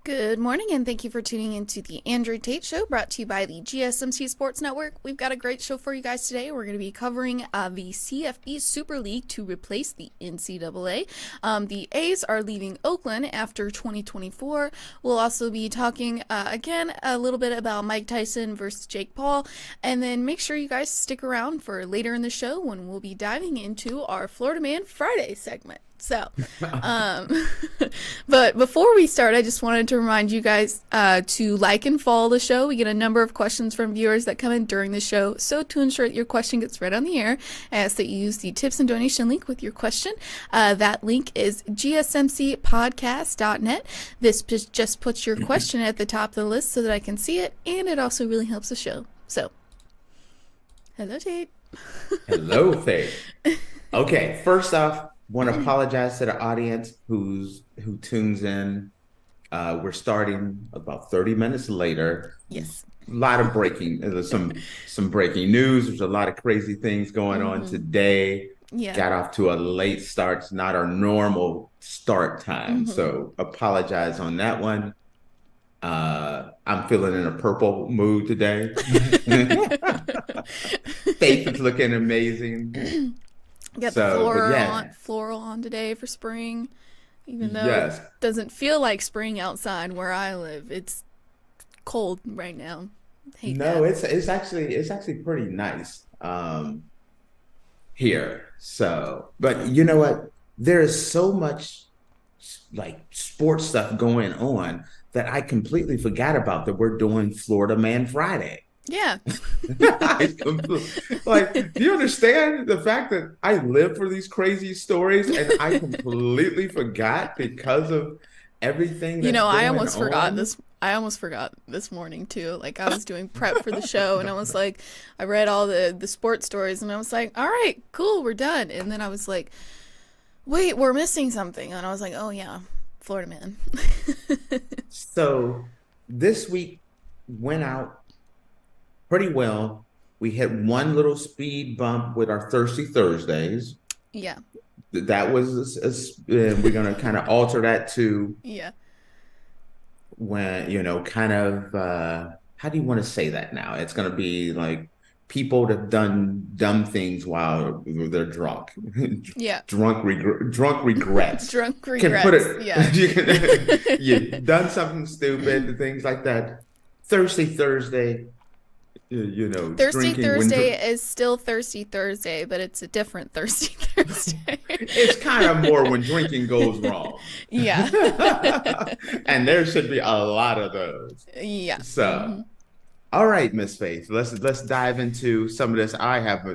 Good morning, and thank you for tuning into the Andrew Tate Show, brought to you by the GSMC Sports Network. We've got a great show for you guys today. We're going to be covering the CFB Super League to replace the NCAA. The A's are leaving Oakland after 2024. We'll also be talking, again, a little bit about Mike Tyson versus Jake Paul, and then make sure you guys stick around for later in the show when we'll be diving into our Florida Man Friday segment. So, but before we start, I just wanted to remind you guys to like and follow the show. We get a number of questions from viewers that come in during the show. So to ensure that your question gets read on the air, I ask that you use the tips and donation link with your question. That link is gsmcpodcast.net. This just puts your question at the top of the list so that I can see it, and it also really helps the show. So, hello, Tate. Hello, Faith. Okay, first off, want to apologize to the audience who tunes in. We're starting about 30 minutes later. Yes. A lot of breaking, there's some breaking news. There's a lot of crazy things going on today. Yeah. Got off to a late start. It's not our normal start time. So apologize on that one. I'm feeling in a purple mood today. Faith is looking amazing. Got the floral on today for spring, even though it doesn't feel like spring outside where I live. It's cold right now. It's actually pretty nice here. So, but you know what? There is so much like sports stuff going on that I completely forgot about that we're doing Florida Man Friday. Yeah. Do you understand the fact that I live for these crazy stories and I completely forgot because of everything that's I almost forgot this morning too. Like, I was doing prep for the show and I was like, I read all the sports stories and I was like, all right, cool, we're done. And then I was like, wait, we're missing something. And I was like, oh yeah, Florida Man. So this week went out pretty well. We hit one little speed bump with our Thirsty Thursdays. Yeah. That was, we're going to kind of alter that to when, kind of, how do you want to say that now? It's going to be like people that have done dumb things while they're drunk. Yeah. Drunk regrets. Drunk regrets. You've done something stupid, things like that. Thirsty Thursday. Thirsty Thursday is still Thirsty Thursday, but it's a different Thirsty Thursday. It's kind of more when drinking goes wrong. Yeah. And there should be a lot of those. Yeah. So, all right, Miss Faith, let's dive into some of this. I have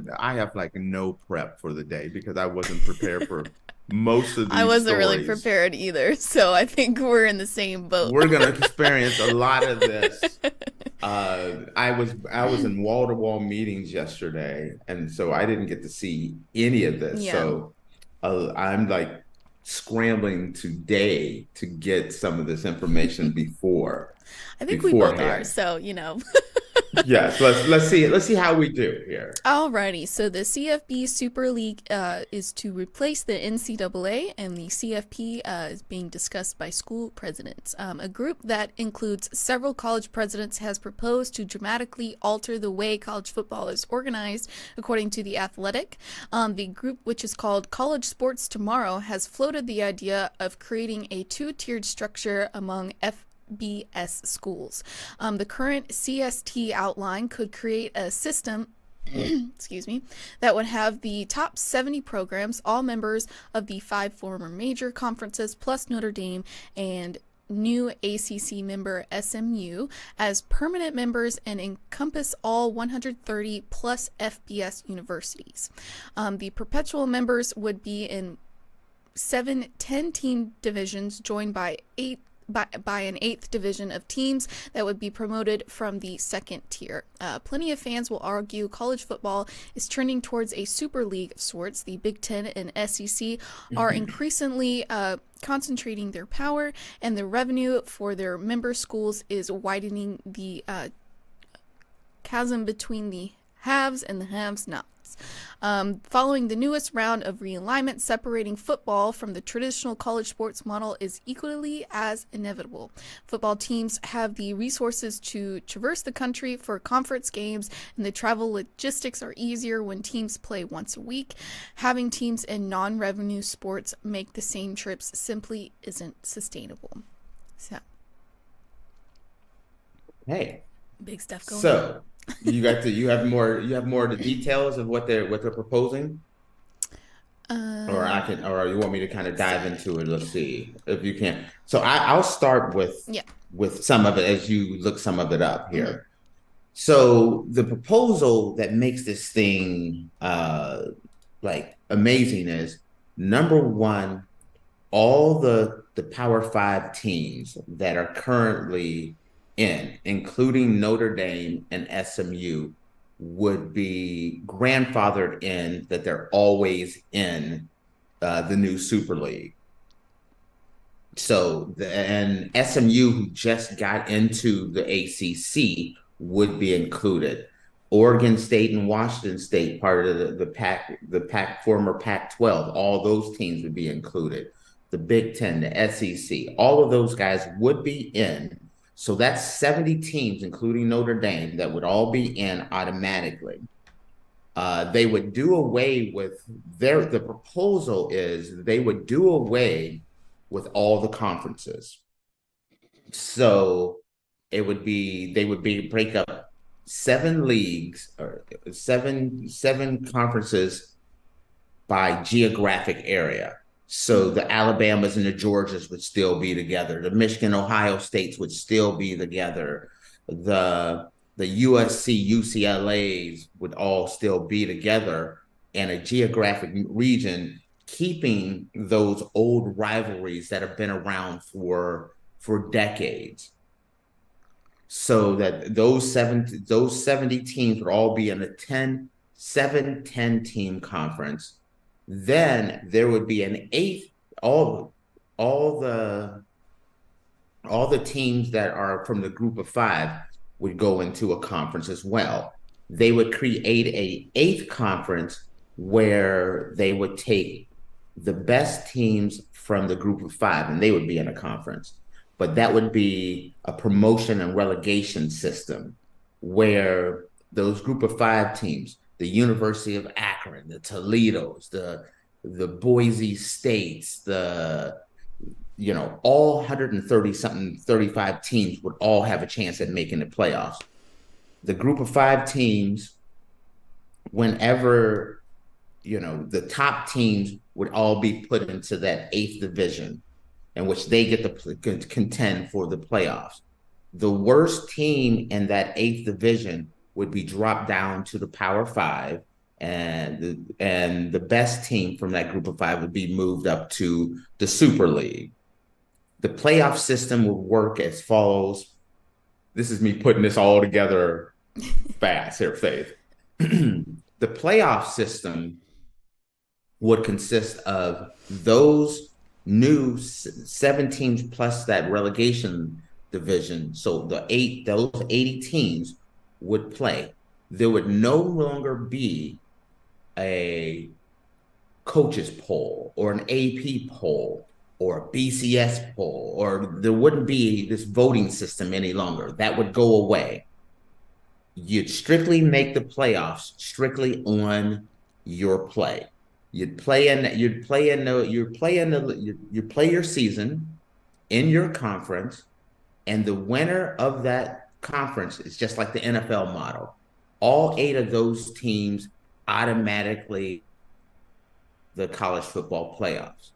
like no prep for the day because I wasn't prepared for most of these I wasn't stories. really prepared either, so I think we're in the same boat. We're gonna experience a lot of this. I was in wall-to-wall meetings yesterday, and so I didn't get to see any of this. Yeah. So I'm like scrambling today to get some of this information before. I think we both are, so Yes, let's see how we do here. Alrighty, so the CFB Super League is to replace the NCAA, and the CFP is being discussed by school presidents. A group that includes several college presidents has proposed to dramatically alter the way college football is organized, according to The Athletic. The group, which is called College Sports Tomorrow, has floated the idea of creating a two-tiered structure among FBS schools. The current CST outline could create a system excuse me, that would have the top 70 programs, all members of the 5 former major conferences, plus Notre Dame and new ACC member SMU, as permanent members and encompass all 130 plus FBS universities. The perpetual members would be in 7 10-team divisions joined by by an 8th division of teams that would be promoted from the 2nd tier. Plenty of fans will argue college football is trending towards a super league of sorts. The Big Ten and SEC are increasingly concentrating their power, and the revenue for their member schools is widening the chasm between the haves and the have-nots. sports. Following the newest round of realignment, separating football from the traditional college sports model is equally as inevitable. Football teams have the resources to traverse the country for conference games, and the travel logistics are easier when teams play once a week. Having teams in non-revenue sports make the same trips simply isn't sustainable. So, Hey, big stuff going on. so you have more of the details of what they're proposing, or you want me to kind of dive into it? Let's see if you can. So I'll start with some of it as you look some of it up here. Mm-hmm. So the proposal that makes this thing like amazing is, number one, all the Power Five teams that are currently in, including Notre Dame and SMU, would be grandfathered in, that they're always in the new Super League. So and SMU, who just got into the ACC, would be included. Oregon State and Washington State, part of the former Pac-12, all those teams would be included. The Big Ten, the SEC, all of those guys would be in. So that's 70 teams, including Notre Dame, that would all be in automatically. They would do away with the proposal is they would do away with all the conferences. So they would break up 7 leagues, or seven conferences by geographic area. So the Alabamas and the Georgias would still be together. The Michigan, Ohio States would still be together. The USC, UCLAs would all still be together in a geographic region, keeping those old rivalries that have been around for decades. So that those 70 teams would all be in a 10 team conference. Then there would be an eighth, all the teams that are from the group of 5 would go into a conference as well. They would create a 8th conference where they would take the best teams from the group of 5, and they would be in a conference. But that would be a promotion and relegation system where those group of 5 teams, the University of Akron, the Toledos, the Boise States, all 35 teams would all have a chance at making the playoffs. The group of 5 teams, whenever, the top teams would all be put into that 8th division, in which they get to contend for the playoffs. The worst team in that 8th division would be dropped down to the Power 5, and the best team from that group of 5 would be moved up to the Super League. The playoff system would work as follows. This is me putting this all together fast here, Faith. The playoff system would consist of those new 7 teams plus that relegation division. So those 80 teams would play. There would no longer be a coaches poll or an AP poll or a BCS poll, or there wouldn't be this voting system any longer. That would go away. You'd strictly make the playoffs strictly on your play. You'd play your season in your conference, and the winner of that conference is just like the NFL model. All 8 of those teams automatically the college football playoffs.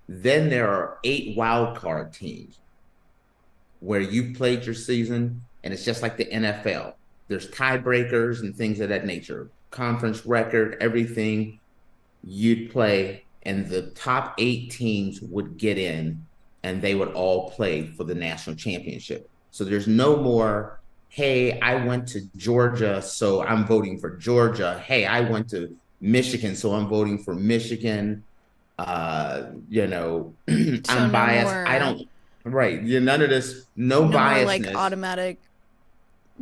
Then there are 8 wild card teams where you played your season, and it's just like the NFL. There's tiebreakers and things of that nature. Conference record, everything you'd play, and the top 8 teams would get in, and they would all play for the national championship. So there's no more, hey, I went to Georgia, so I'm voting for Georgia. Hey, I went to Michigan, so I'm voting for Michigan. I'm biased. I don't, right. None of this, no biasness. More like automatic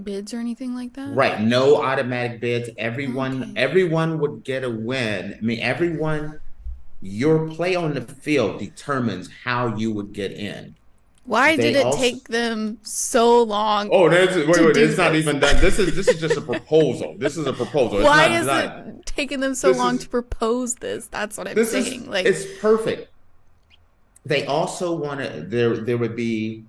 bids or anything like that? Right. No automatic bids. Everyone, Okay. everyone would get a win. I mean, everyone, your play on the field determines how you would get in. Why did They it also, take them so long oh, wait, to wait, do it's not this? even done. This is just a proposal. This is a proposal. It's Why not is done. it taking them so This long to is propose this? That's what I'm this is saying. Like, it's perfect. They also want to there would be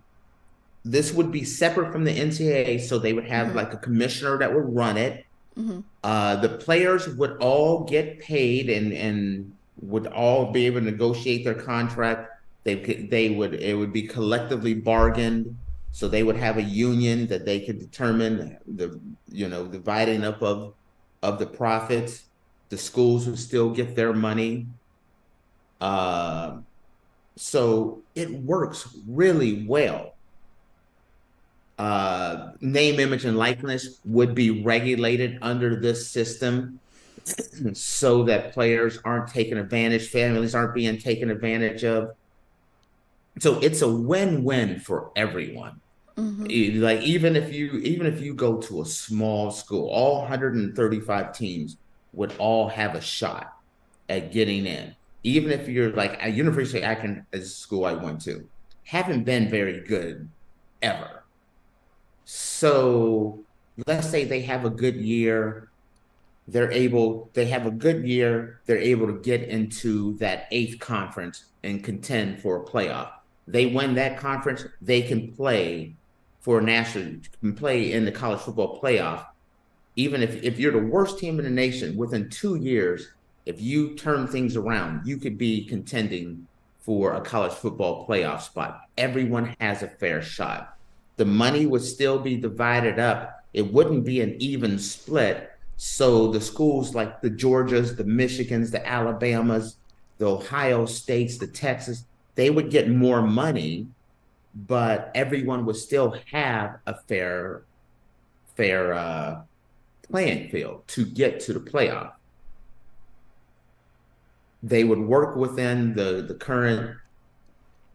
this would be separate from the NCAA, so they would have mhm, like a commissioner that would run it. mhm, The players would all get paid and would all be able to negotiate their contract. They would it would be collectively bargained, so they would have a union that they could determine the dividing up of the profits. The schools would still get their money. Uh, so it works really well. Name, image, and likeness would be regulated under this system so that players aren't taken advantage, families aren't being taken advantage of. So it's a win-win for everyone. mhm. Like even if you go to a small school, all 135 teams would all have a shot at getting in. Even if you're like a University of Akron, as a school I went to, haven't been very good ever. So let's say they have a good year, they have a good year, they're able to get into that eighth conference and contend for a playoff. They win that conference, they can play for a national, can play in the college football playoff. Even if you're the worst team in the nation, within 2 years, if you turn things around, you could be contending for a college football playoff spot. Everyone has a fair shot. The money would still be divided up. It wouldn't be an even split. So the schools like the Georgias, the Michigans, the Alabamas, the Ohio States, the Texas, they would get more money, but everyone would still have a fair playing field to get to the playoff. They would work within the current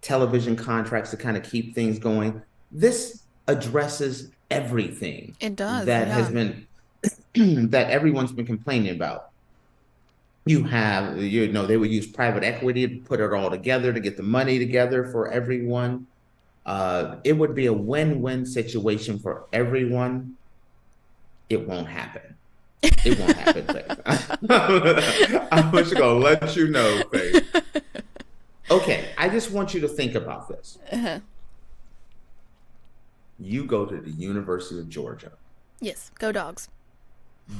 television contracts to kind of keep things going. This addresses everything It does, that has yeah. been that everyone's been complaining about. They would use private equity to put it all together to get the money together for everyone. It would be a win-win situation for everyone. It won't happen. It won't happen, Faith. I'm just gonna let you know, Faith. Okay, I just want you to think about this. Uh-huh. You go to the University of Georgia. Yes, go dogs.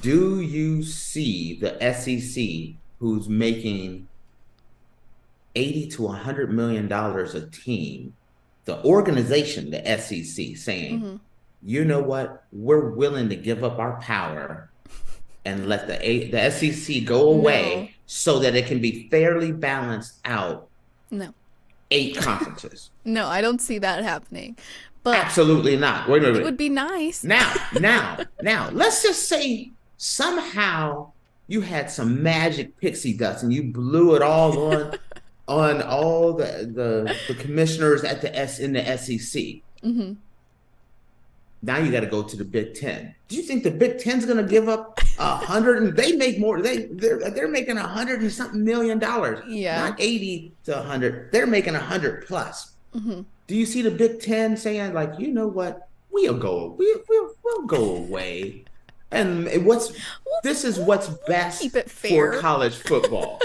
Do you see the SEC who's making 80 to $100 million a team, the organization, the SEC, saying, Hmm. you know what, we're willing to give up our power and let the SEC go No, away so that it can be fairly balanced out no, 8 conferences. no, I don't see that happening. But Absolutely not. Wait, wait, it wait. would be nice. Now, let's just say somehow you had some magic pixie dust and you blew it all on all the commissioners at in the SEC. Hmm. Now you got to go to the Big Ten. Do you think the Big Ten's going to give up 100? And they make more. They're making 100 and something $1 million, Yeah. not 80 to 100. They're making 100 plus. Hmm. Do you see the Big Ten saying like, you know what, we'll go away, and this is what's best Keep it for fair. college football.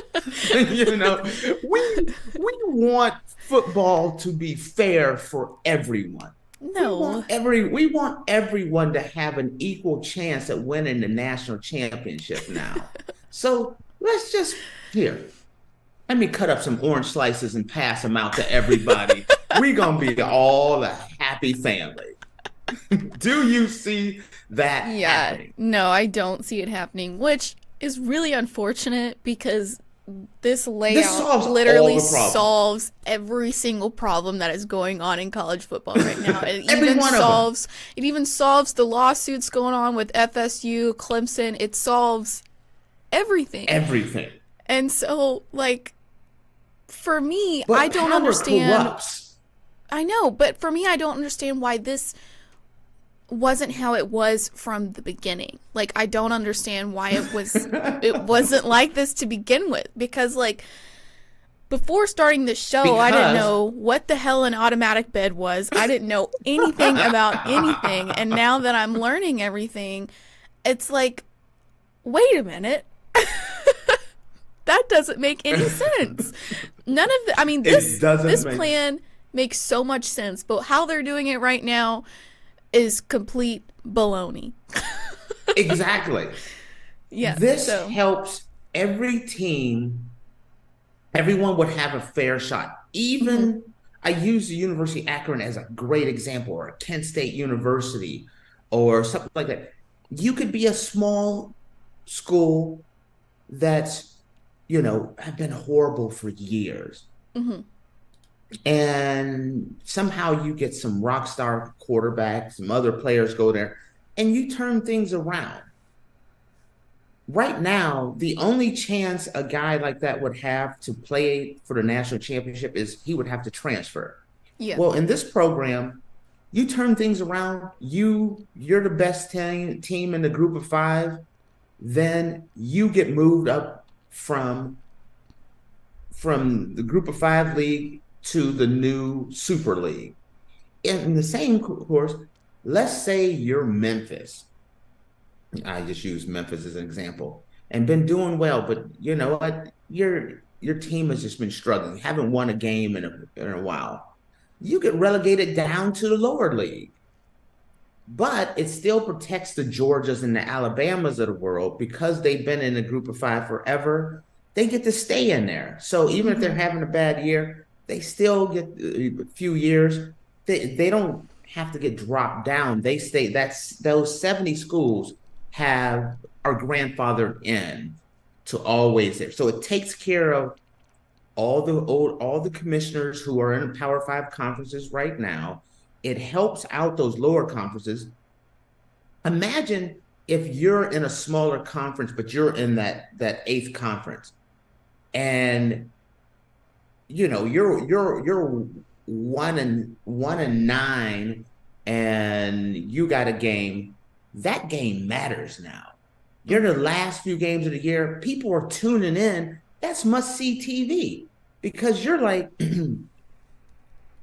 you know, we want football to be fair for everyone. No. We want everyone to have an equal chance at winning the national championship now. So let's just here. Let me cut up some orange slices and pass them out to everybody. We're gonna be all a happy family. Do you see that Yeah. happening? No, I don't see it happening, which is really unfortunate because this This layout solves all literally the problems. solves every single problem that is going on in college football right now. It Every even one of them. solves the lawsuits going on with FSU, Clemson. It solves everything. Everything. And so, like, for me, But I don't power understand. corrupts. I know, but for me, I don't understand why this wasn't how it was from the beginning. Like, I don't understand why it wasn't like this to begin with, because like before starting the show, I didn't Because know what the hell an automatic bed was. I didn't know anything about anything, and now that I'm learning everything, it's like, wait a minute. That doesn't make any sense. None of the, I mean, it doesn't this make plan makes so much sense, but how they're doing it right now is complete baloney. exactly. Yeah, This so. helps every team. Everyone would have a fair shot. Mhm. Even I use the University of Akron as a great example, or Kent State University, or something like that. You could be a small school that's, have been horrible for years. Mhm. And somehow you get some rock star quarterbacks, some other players go there, and you turn things around. Right now, the only chance a guy like that would have to play for the national championship is he would have to transfer. Yeah. Well, in this program, you turn things around, you're the best team in the group of five, then you get moved up from the group of five league to the new super league. In the same course, let's say you're Memphis. I just use Memphis as an example, and been doing well, but you know what? Your team has just been struggling. You haven't won a game in a while. You get relegated down to the lower league, but it still protects the Georgias and the Alabamas of the world because they've been in a group of five forever. They get to stay in there. So even if they're Mhm. having a bad year, they still get a few years. They don't have to get dropped down. They stay. That's those 70 schools have are grandfathered in to always there. So it takes care of all the commissioners who are in Power Five conferences right now. It helps out those lower conferences. Imagine if you're in a smaller conference, but you're in that eighth conference, and you're 1-9, and you got a game. That game matters now. You're the Mhm. last few games of the year. People are tuning in. That's must see TV because you're like,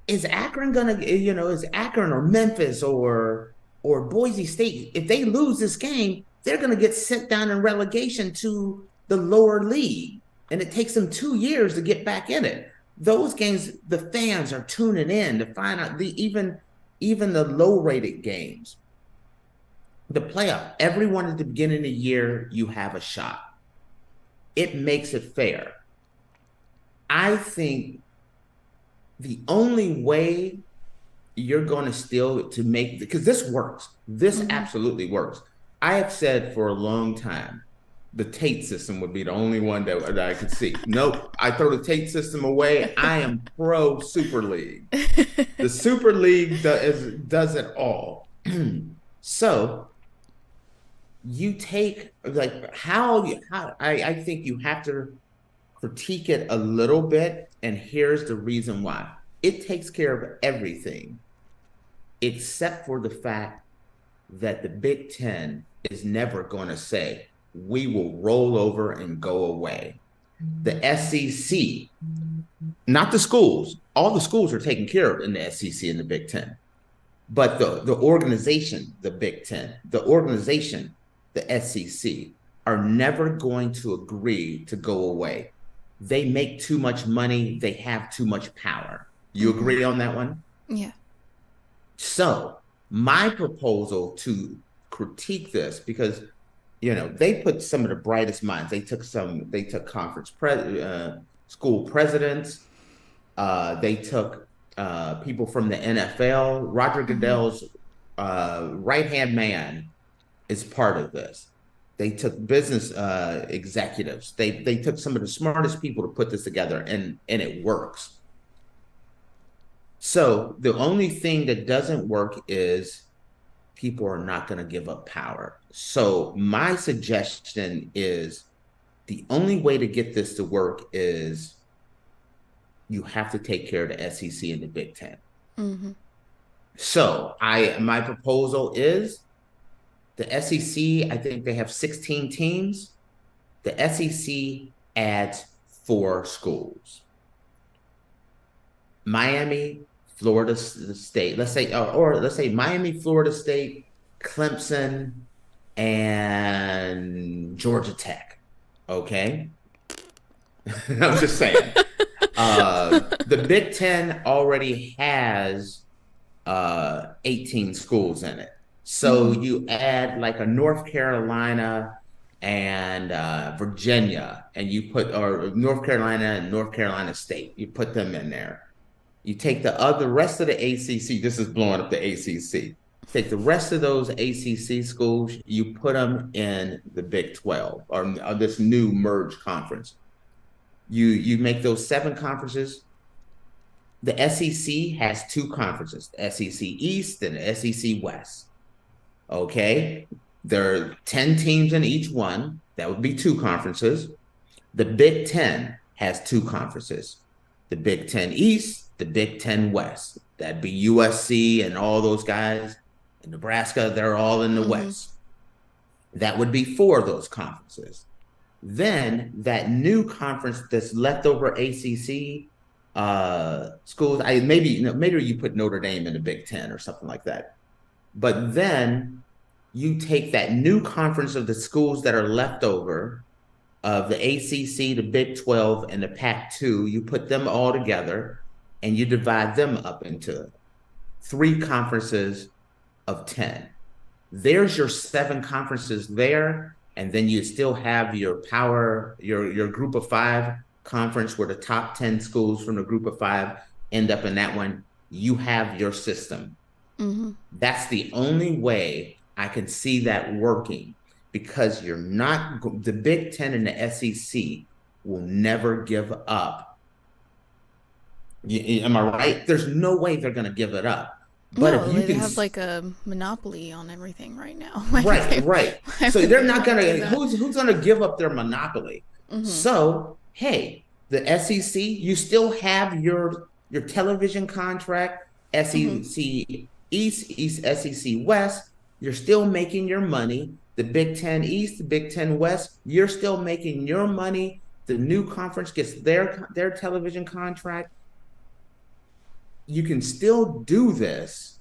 is Akron gonna, is Akron or Memphis or Boise State? If they lose this game, they're gonna get sent down in relegation to the lower league, and it takes them 2 years to get back in it. Those games, the fans are tuning in to find out even the low rated games, the playoff. Everyone at the beginning of the year, you have a shot. It makes it fair. I think the only way you're going to still to make because this works. This Mhm. absolutely works. I have said for a long time the Tate system would be the only one that I could see. Nope, I throw the Tate system away. I am pro Super League. The Super League does it all. So you take like how I think you have to critique it a little bit, and here's the reason why. It takes care of everything except for the fact that the Big Ten is never going to say, we will roll over and go away. The SEC, not the schools, all the schools are taken care of in the SEC and the Big Ten. But the organization, the Big Ten, the organization, the SEC, are never going to agree to go away. They make too much money, they have too much power. You Mhm. agree on that one? Yeah. So, my proposal to critique this, because they put some of the brightest minds. They took school presidents. They took people from the NFL. Roger Mhm. Goodell's right hand man is part of this. They took business executives. They took some of the smartest people to put this together, and it works. So the only thing that doesn't work is people are not going to give up power. So my suggestion is the only way to get this to work is you have to take care of the SEC and the Big Ten. Mhm. So my proposal is the SEC, I think they have 16 teams. The SEC adds 4 schools. Miami, Florida State, let's say, or let's say Miami, Florida State, Clemson, and Georgia Tech. Okay. I'm just saying. The Big Ten already has 18 schools in it. So you add like a North Carolina and Virginia, and you put, or North Carolina and North Carolina State, you put them in there. You take the rest of the ACC, this is blowing up the ACC. Take the rest of those ACC schools, you put them in the Big 12 or this new merged conference. You make those 7 conferences. The SEC has 2 conferences, the SEC East and the SEC West. Okay, there are 10 teams in each one. That would be 2 conferences. The Big Ten has 2 conferences, the Big Ten East, the Big Ten West. That'd be USC and all those guys in Nebraska. They're all in the West. That would be 4 of those conferences. Then that new conference that's leftover ACC schools, maybe you put Notre Dame in the Big Ten or something like that. But then you take that new conference of the schools that are left over of the ACC, the Big 12, and the Pac-2, you put them all together and you divide them up into 3 conferences of 10. There's your 7 conferences there. And then you still have your your group of 5 conference where the top 10 schools from the group of 5 end up in that one. You have your system. That's the only way I can see that working, because you're not, the Big Ten and the SEC will never give up. Am I right? There's no way they're going to give it up. But no, if you they have like a monopoly on everything right now. Like right. So they're not gonna. Who's gonna give up their monopoly? So hey, the SEC, you still have your television contract. SEC East, SEC West. You're still making your money. The Big Ten East, the Big Ten West. You're still making your money. The new conference gets their television contract. You can still do this.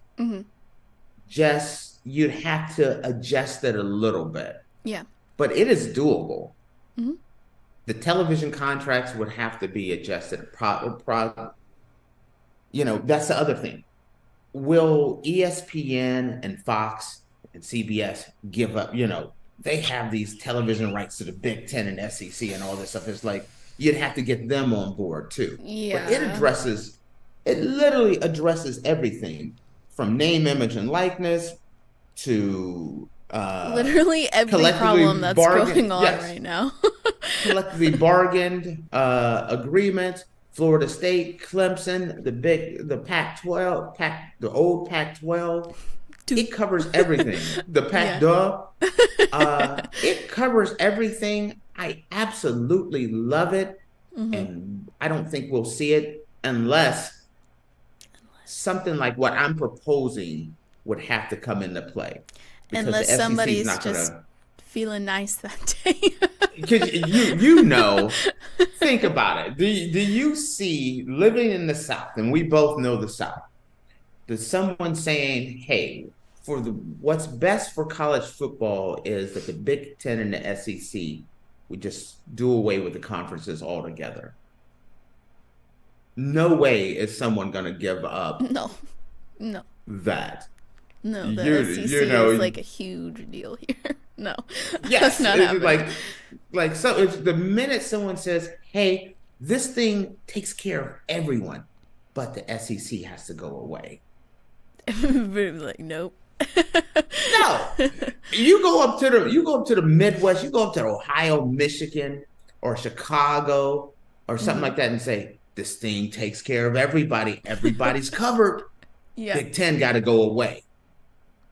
Just you'd have to adjust it a little bit. Yeah. But it is doable. The television contracts would have to be adjusted. That's the other thing. Will ESPN and Fox and CBS give up? They have these television rights to the Big Ten and SEC and all this stuff. It's like you'd have to get them on board too. Yeah. But it literally addresses everything from name, image, and likeness to literally every problem that's going on right now. Collectively bargained agreement. Florida State, Clemson, the Pac-12, the old Pac-12. It covers everything. The Pac-12. It covers everything. I absolutely love it, and I don't think we'll see it unless something like what I'm proposing would have to come into play. Unless somebody's just feeling nice that day. Because think about it. Do you see, living in the South, and we both know the South, there's someone saying, hey, what's best for college football is that the Big Ten and the SEC would just do away with the conferences altogether. No way is someone going to give up. No. That. No, the SEC is like a huge deal here. No. Yes. That's not happening. So if the minute someone says, hey, this thing takes care of everyone, but the SEC has to go away. Like, nope. No. You go up to the Midwest, you go up to Ohio, Michigan, or Chicago, or something like that, and say, this thing takes care of everybody. Everybody's covered. Yeah. Big Ten got to go away.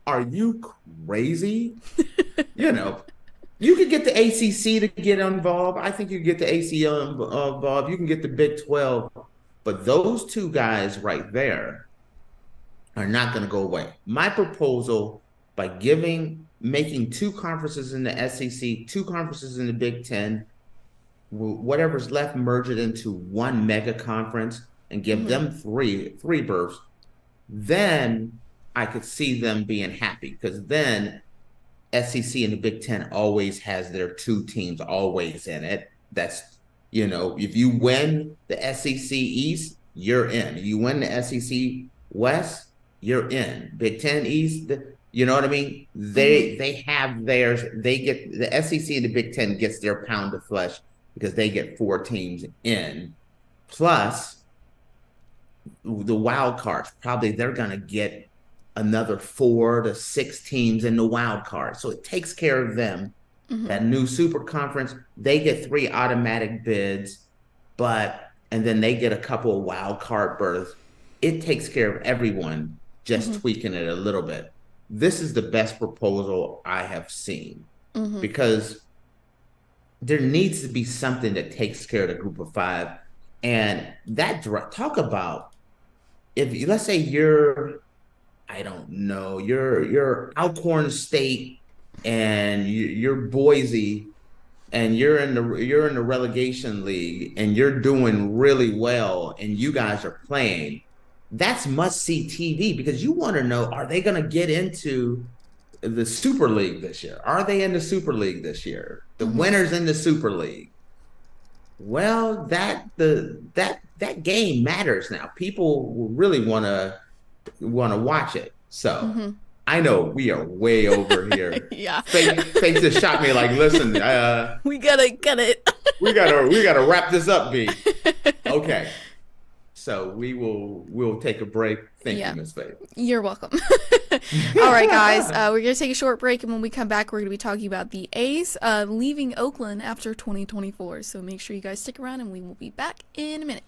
Are you crazy? You could get the ACC to get involved. I think you get the ACL involved. You can get the Big 12. But those 2 guys right there are not going to go away. My proposal, by making two conferences in the SEC, two conferences in the Big Ten, whatever's left, merge it into one mega conference and give them three berths, then I could see them being happy, because then SEC and the Big Ten always has their two teams always in it. That's, if you win the SEC East, you're in. You win the SEC West, you're in. Big Ten East, you know what I mean? They have theirs. They get the SEC and the Big Ten gets their pound of flesh because they get four teams in. Plus, the wild cards, probably they're going to get another 4 to 6 teams in the wild card. So it takes care of them. That new super conference, they get 3 automatic bids, and then they get a couple of wild card berths. It takes care of everyone, just tweaking it a little bit. This is the best proposal I have seen, because there needs to be something that takes care of the group of 5. And talk about, if let's say you're Alcorn State and you're Boise, and you're in the relegation league and you're doing really well and you guys are playing, that's must-see TV, because you want to know, are they going to get into the Super League this year? Are they in the Super League this year? The winners in the Super League. Well, that game matters now. People will really want to watch it. So I know we are way over here. Yeah. Faith just shot me like, listen, we gotta get it. we gotta wrap this up, B. Okay. So we'll take a break. Thank you, Ms. Faith. You're welcome. All right, guys. We're going to take a short break, and when we come back, we're going to be talking about the A's leaving Oakland after 2024. So make sure you guys stick around, and we will be back in a minute.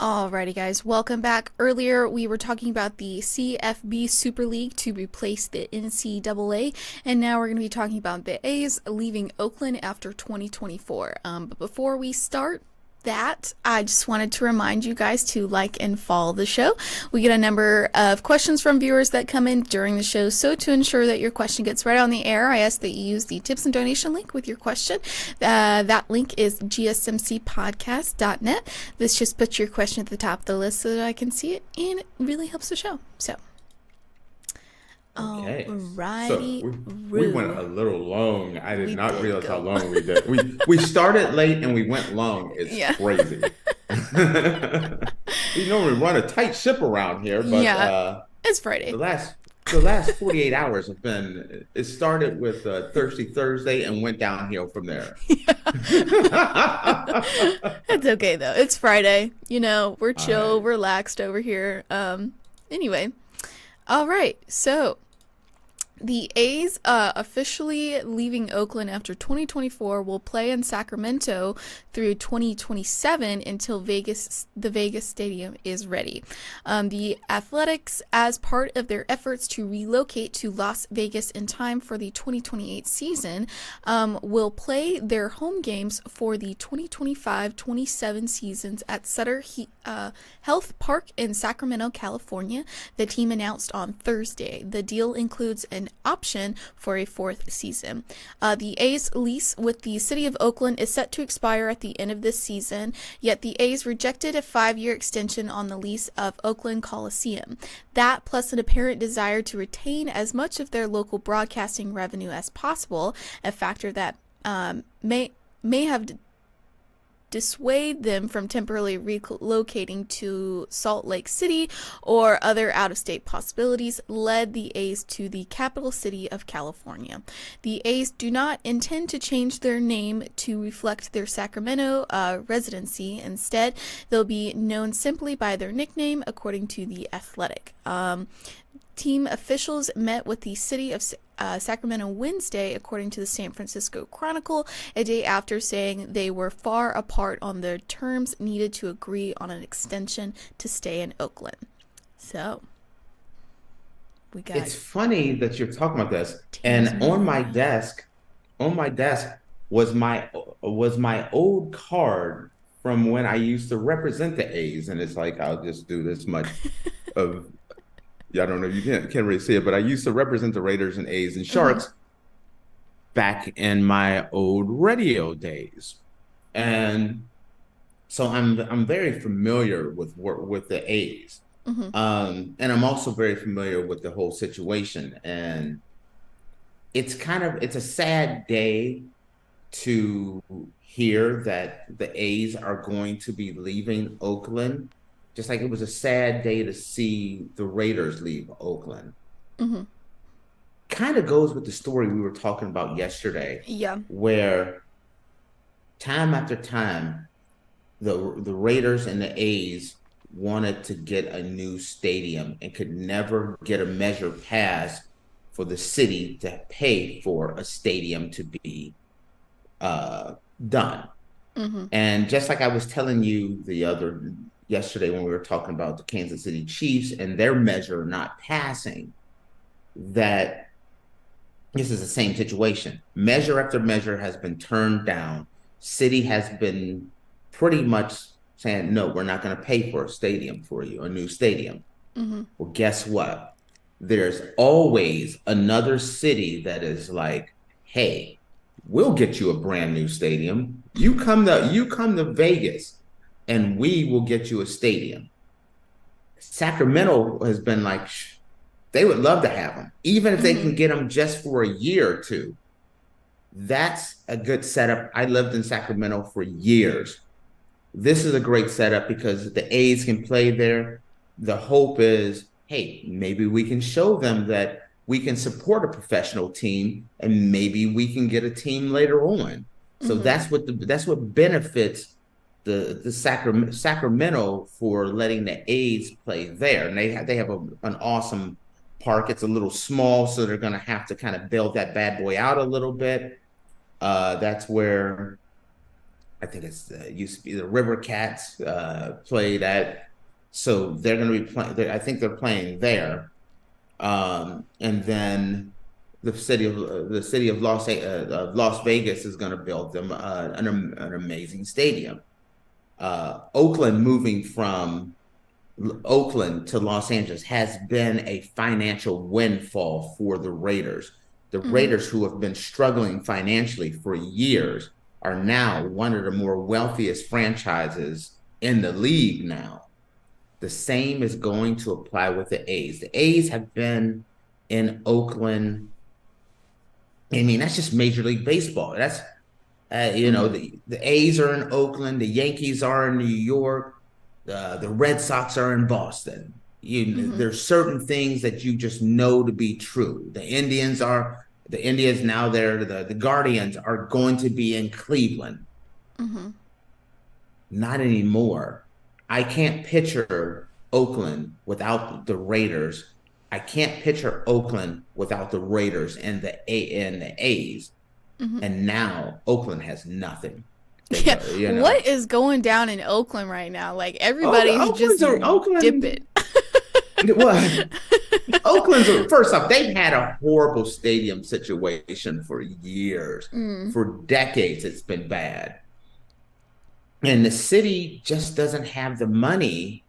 Alrighty, guys, welcome back. Earlier, we were talking about the CFB Super League to replace the NCAA, and now we're going to be talking about the A's leaving Oakland after 2024. But before we start that, I just wanted to remind you guys to like and follow the show. We get a number of questions from viewers that come in during the show, so to ensure that your question gets right on the air, I ask that you use the tips and donation link with your question. That link is gsmcpodcast.net. This just puts your question at the top of the list so that I can see it, and it really helps the show. So Okay. Alrighty. So we went a little long. I did not realize how long we did. We started late and we went long. It's crazy. We normally run a tight ship around here, but it's Friday. The last 48 hours have been. It started with Thirsty Thursday and went downhill from there. It's okay though. It's Friday. We're chill, relaxed over here. Anyway, all right. So The A's officially leaving Oakland after 2024 will play in Sacramento through 2027 until the Vegas Stadium is ready. The Athletics, as part of their efforts to relocate to Las Vegas in time for the 2028 season, will play their home games for the 2025-27 seasons at Sutter Health Park in Sacramento, California. The team announced on Thursday. The deal includes an option for a fourth season. The A's lease with the city of Oakland is set to expire at the end of this season, yet the A's rejected a 5-year extension on the lease of Oakland Coliseum. That, plus an apparent desire to retain as much of their local broadcasting revenue as possible, a factor that may have dissuade them from temporarily relocating to Salt Lake City or other out-of-state possibilities, led the A's to the capital city of California. The A's do not intend to change their name to reflect their Sacramento residency. Instead, they'll be known simply by their nickname, according to The Athletic. Team officials met with the city of Sacramento Wednesday, according to the San Francisco Chronicle, a day after saying they were far apart on the terms needed to agree on an extension to stay in Oakland. So, we got. It's funny that you're talking about this. And on my desk was my old card from when I used to represent the A's, and it's like I'll just do this much of. I don't know if you can't really see it, but I used to represent the Raiders and A's and Sharks back in my old radio days, and so I'm very familiar with the A's, and I'm also very familiar with the whole situation. And it's a sad day to hear that the A's are going to be leaving Oakland. Just like it was a sad day to see the Raiders leave Oakland. Kind of goes with the story we were talking about yesterday. Yeah. Where time after time, the Raiders and the A's wanted to get a new stadium and could never get a measure passed for the city to pay for a stadium to be done. And just like I was telling you yesterday when we were talking about the Kansas City Chiefs and their measure not passing, that this is the same situation. Measure after measure has been turned down. City has been pretty much saying, no, we're not going to pay for a stadium for you, a new stadium. Well, guess what? There's always another city that is like, hey, we'll get you a brand new stadium. You come to Vegas and we will get you a stadium. Sacramento has been like, they would love to have them, even if they can get them just for a year or two. That's a good setup. I lived in Sacramento for years. This is a great setup because the A's can play there. The hope is, hey, maybe we can show them that we can support a professional team and maybe we can get a team later on. So that's what benefits the Sacramento for letting the A's play there. And they have an awesome park. It's a little small, so they're going to have to kind of build that bad boy out a little bit. That's where I think it's used to be the River Cats played at. So they're going to be playing. I think they're playing there, and then the city of Las Vegas is going to build them an amazing stadium. Oakland moving from Oakland to Los Angeles has been a financial windfall for the Raiders. The Raiders, who have been struggling financially for years, are now one of the more wealthiest franchises in the league now. The same is going to apply with the A's. The A's have been in Oakland. I mean, that's just Major League Baseball. That's, the A's are in Oakland. The Yankees are in New York. The Red Sox are in Boston. There's certain things that you just know to be true. The Indians now there. The Guardians are going to be in Cleveland. Not anymore. I can't picture Oakland without the Raiders I can't picture Oakland without the Raiders and the A's. Hmm. And now Oakland has nothing. Yeah. What is going down in Oakland right now? Like everybody's just Oakland. dipping. Well, first off, they've had a horrible stadium situation for years. Mm. For decades, it's been bad. And the city just doesn't have the money.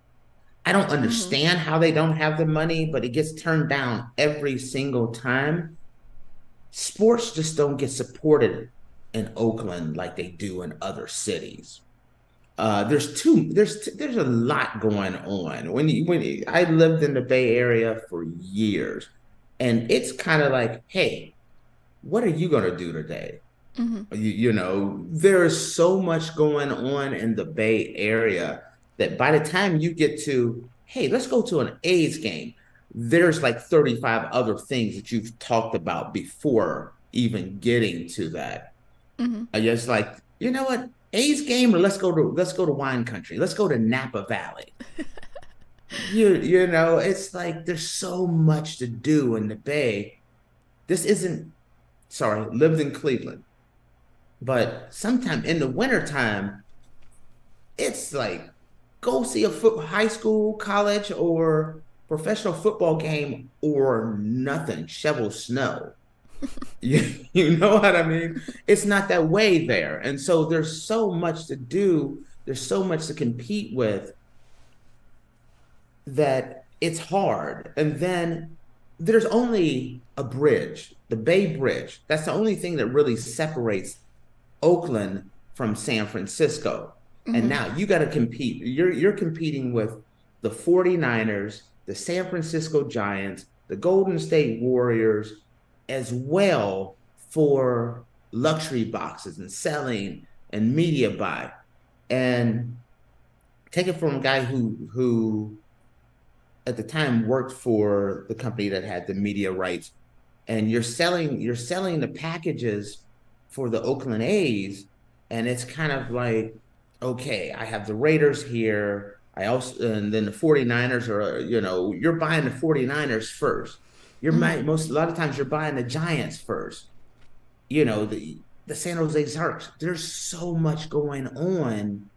I don't Hmm. understand how they don't have the money, but it gets turned down every single time. Sports just don't get supported in Oakland like they do in other cities. There's a lot going on. I lived in the Bay Area for years, and it's kind of like, hey, what are you gonna do today? Hmm. There is so much going on in the Bay Area that by the time you get to, hey, let's go to an A's game, there's like 35 other things that you've talked about before even getting to that. Hmm. I just like, you know what? A's game, or let's go to wine country. Let's go to Napa Valley. It's like there's so much to do in the Bay. This isn't sorry, lived in Cleveland. But sometime in the wintertime, it's like go see a high school, college, or professional football game or nothing, shovel snow. You know what I mean? It's not that way there. And so there's so much to do, there's so much to compete with that it's hard. And then there's only a bridge, the Bay Bridge. That's the only thing that really separates Oakland from San Francisco. And Hmm. now you got to compete. You're competing with the 49ers, the San Francisco Giants, the Golden State Warriors, as well for luxury boxes and selling and media buy. And take it from a guy who at the time worked for the company that had the media rights, and you're selling the packages for the Oakland A's, and it's kind of like, okay, I have the Raiders here. I also, and then the 49ers are, you're buying the 49ers first. Hmm. A lot of times you're buying the Giants first. The San Jose Sharks. There's so much going on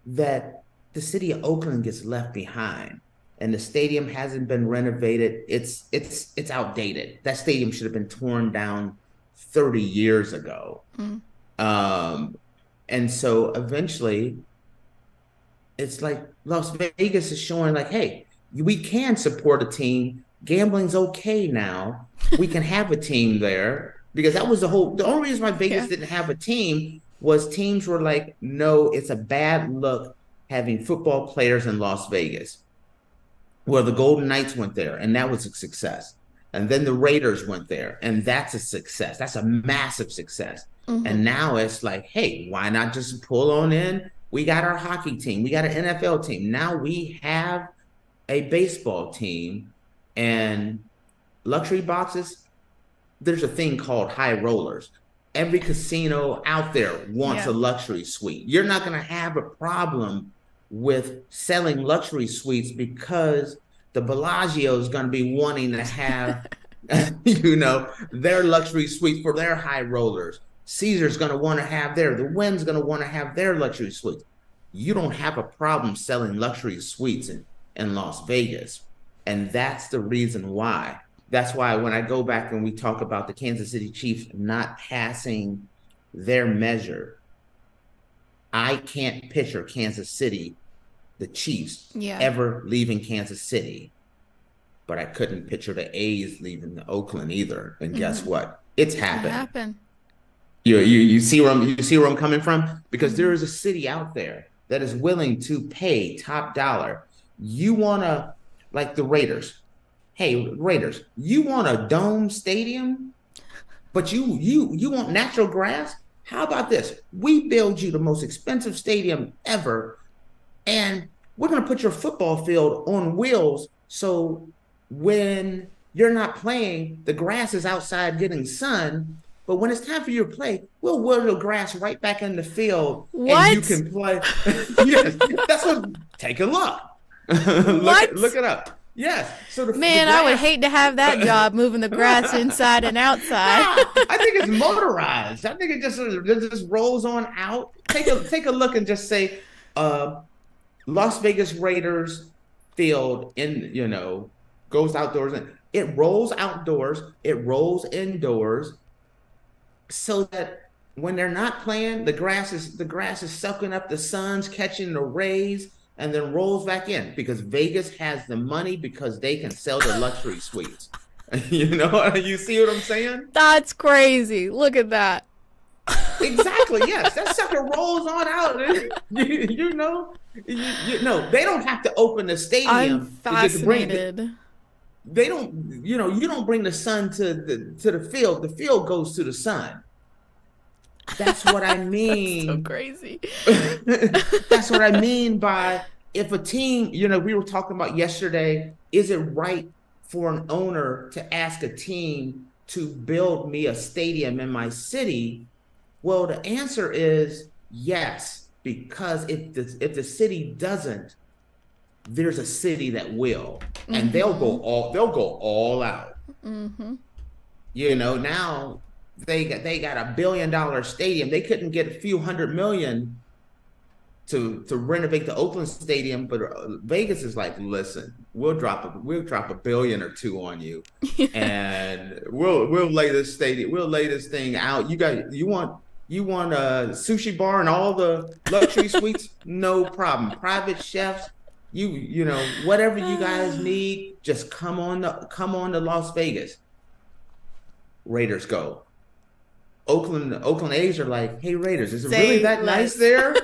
that the city of Oakland gets left behind, and the stadium hasn't been renovated. It's outdated. That stadium should have been torn down 30 years ago. Hmm. Um, and so eventually it's like Las Vegas is showing like, hey, we can support a team. Gambling's okay now. We can have a team there because the only reason why Vegas Yeah. didn't have a team was teams were like, no, it's a bad look having football players in Las Vegas. Well, the Golden Knights went there, and that was a success. And then the Raiders went there, and that's a success. That's a massive success. Hmm. And now it's like, hey, why not just pull on in? We got our hockey team, we got an NFL team. Now we have a baseball team and luxury boxes. There's a thing called high rollers. Every casino out there wants Yeah. a luxury suite. You're not going to have a problem with selling luxury suites because the Bellagio is going to be wanting to have, their luxury suite for their high rollers. Caesar's going to want to have the Wynn's going to want to have their luxury suites. You don't have a problem selling luxury suites in Las Vegas. And that's the reason why. That's why when I go back and we talk about the Kansas City Chiefs not passing their measure, I can't picture Kansas City, the Chiefs, Yeah. ever leaving Kansas City. But I couldn't picture the A's leaving Oakland either. And guess Hmm. what? It's It happened. happened. You see where I'm coming from? Because Hmm. there is a city out there that is willing to pay top dollar. You wanna like the Raiders. Hey, Raiders, you want a dome stadium, but you want natural grass? How about this? We build you the most expensive stadium ever, and we're gonna put your football field on wheels so when you're not playing, the grass is outside getting sun. But when it's time for you to play, we'll whirl the grass right back in the field and you What? can play. Yes, that's what. Take a look. What? Look it up. Yes. So the Man, grass, I would hate to have that job moving the grass inside and outside. I think it's motorized. I think it just rolls on out. Take a look and just say, Las Vegas Raiders field goes outdoors and it rolls outdoors, it rolls indoors, so that when they're not playing, the grass is sucking up the sun's catching the rays and then rolls back in because Vegas has the money because they can sell the luxury suites. You see what I'm saying? That's crazy. Look at that. Exactly. Yes, that sucker rolls on out. You know, they don't have to open the stadium. I'm fascinated. They don't. You don't bring the sun to the field. The field goes to the sun. That's what I mean. That's so crazy. That's what I mean by if a team. We were talking about yesterday. Is it right for an owner to ask a team to build me a stadium in my city? Well, the answer is yes, because if the city doesn't, there's a city that will, and they'll go all out. Mm-hmm. Now they got $1 billion stadium. They couldn't get a few $100 million to renovate the Oakland stadium, but Vegas is like, listen, we'll drop $1 billion or $2 billion on you, and we'll lay this thing out. You want a sushi bar and all the luxury suites? No problem. Private chefs, whatever you guys need, just come on to Las Vegas. Raiders go. Oakland A's are like, hey Raiders, is it really that nice there?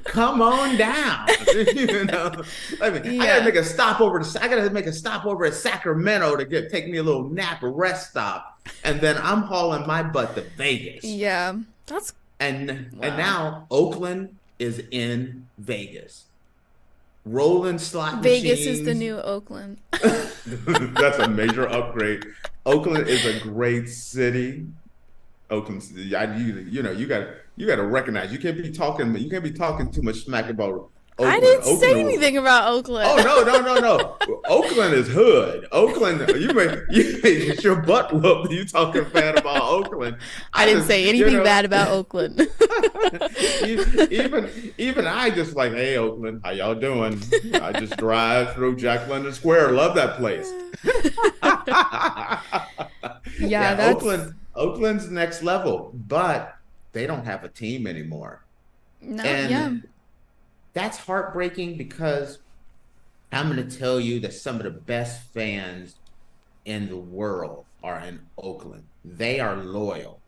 Come on down. I gotta make a stop over at Sacramento to take me a little nap, a rest stop, and then I'm hauling my butt to Vegas. Yeah, and now Oakland is in Vegas. Rolling slot Vegas machines. is the new Oakland. That's a major upgrade. Oakland is a great city. Oakland, you got to recognize you can't be talking too much smack about Oakland. I didn't say anything about Oakland. Oh no. Oakland is hood. Oakland, you made your butt whooped. You talking bad about Oakland. I didn't say anything bad about Oakland. even I just like, hey Oakland, how y'all doing? I just drive through Jack London Square. Love that place. Yeah, Oakland's next level, but they don't have a team anymore. No, and that's heartbreaking because I'm going to tell you that some of the best fans in the world are in Oakland. They are loyal.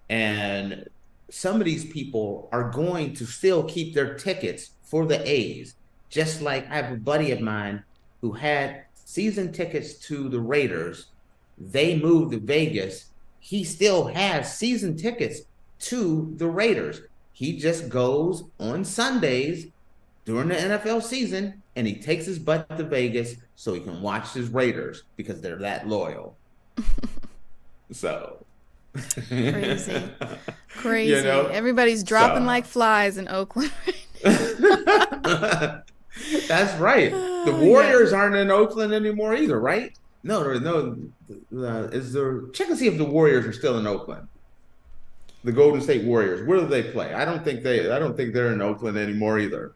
And some of these people are going to still keep their tickets for the A's. Just like I have a buddy of mine who had season tickets to the Raiders. They moved to Vegas. He still has season tickets to the Raiders. He just goes on Sundays during the NFL season and he takes his butt to Vegas so he can watch his Raiders because they're that loyal. So crazy. Everybody's dropping like flies in Oakland right now. That's right. The Warriors aren't in Oakland anymore either, right? No. Check and see if the Warriors are still in Oakland. The Golden State Warriors. Where do they play? I don't think they're in Oakland anymore either.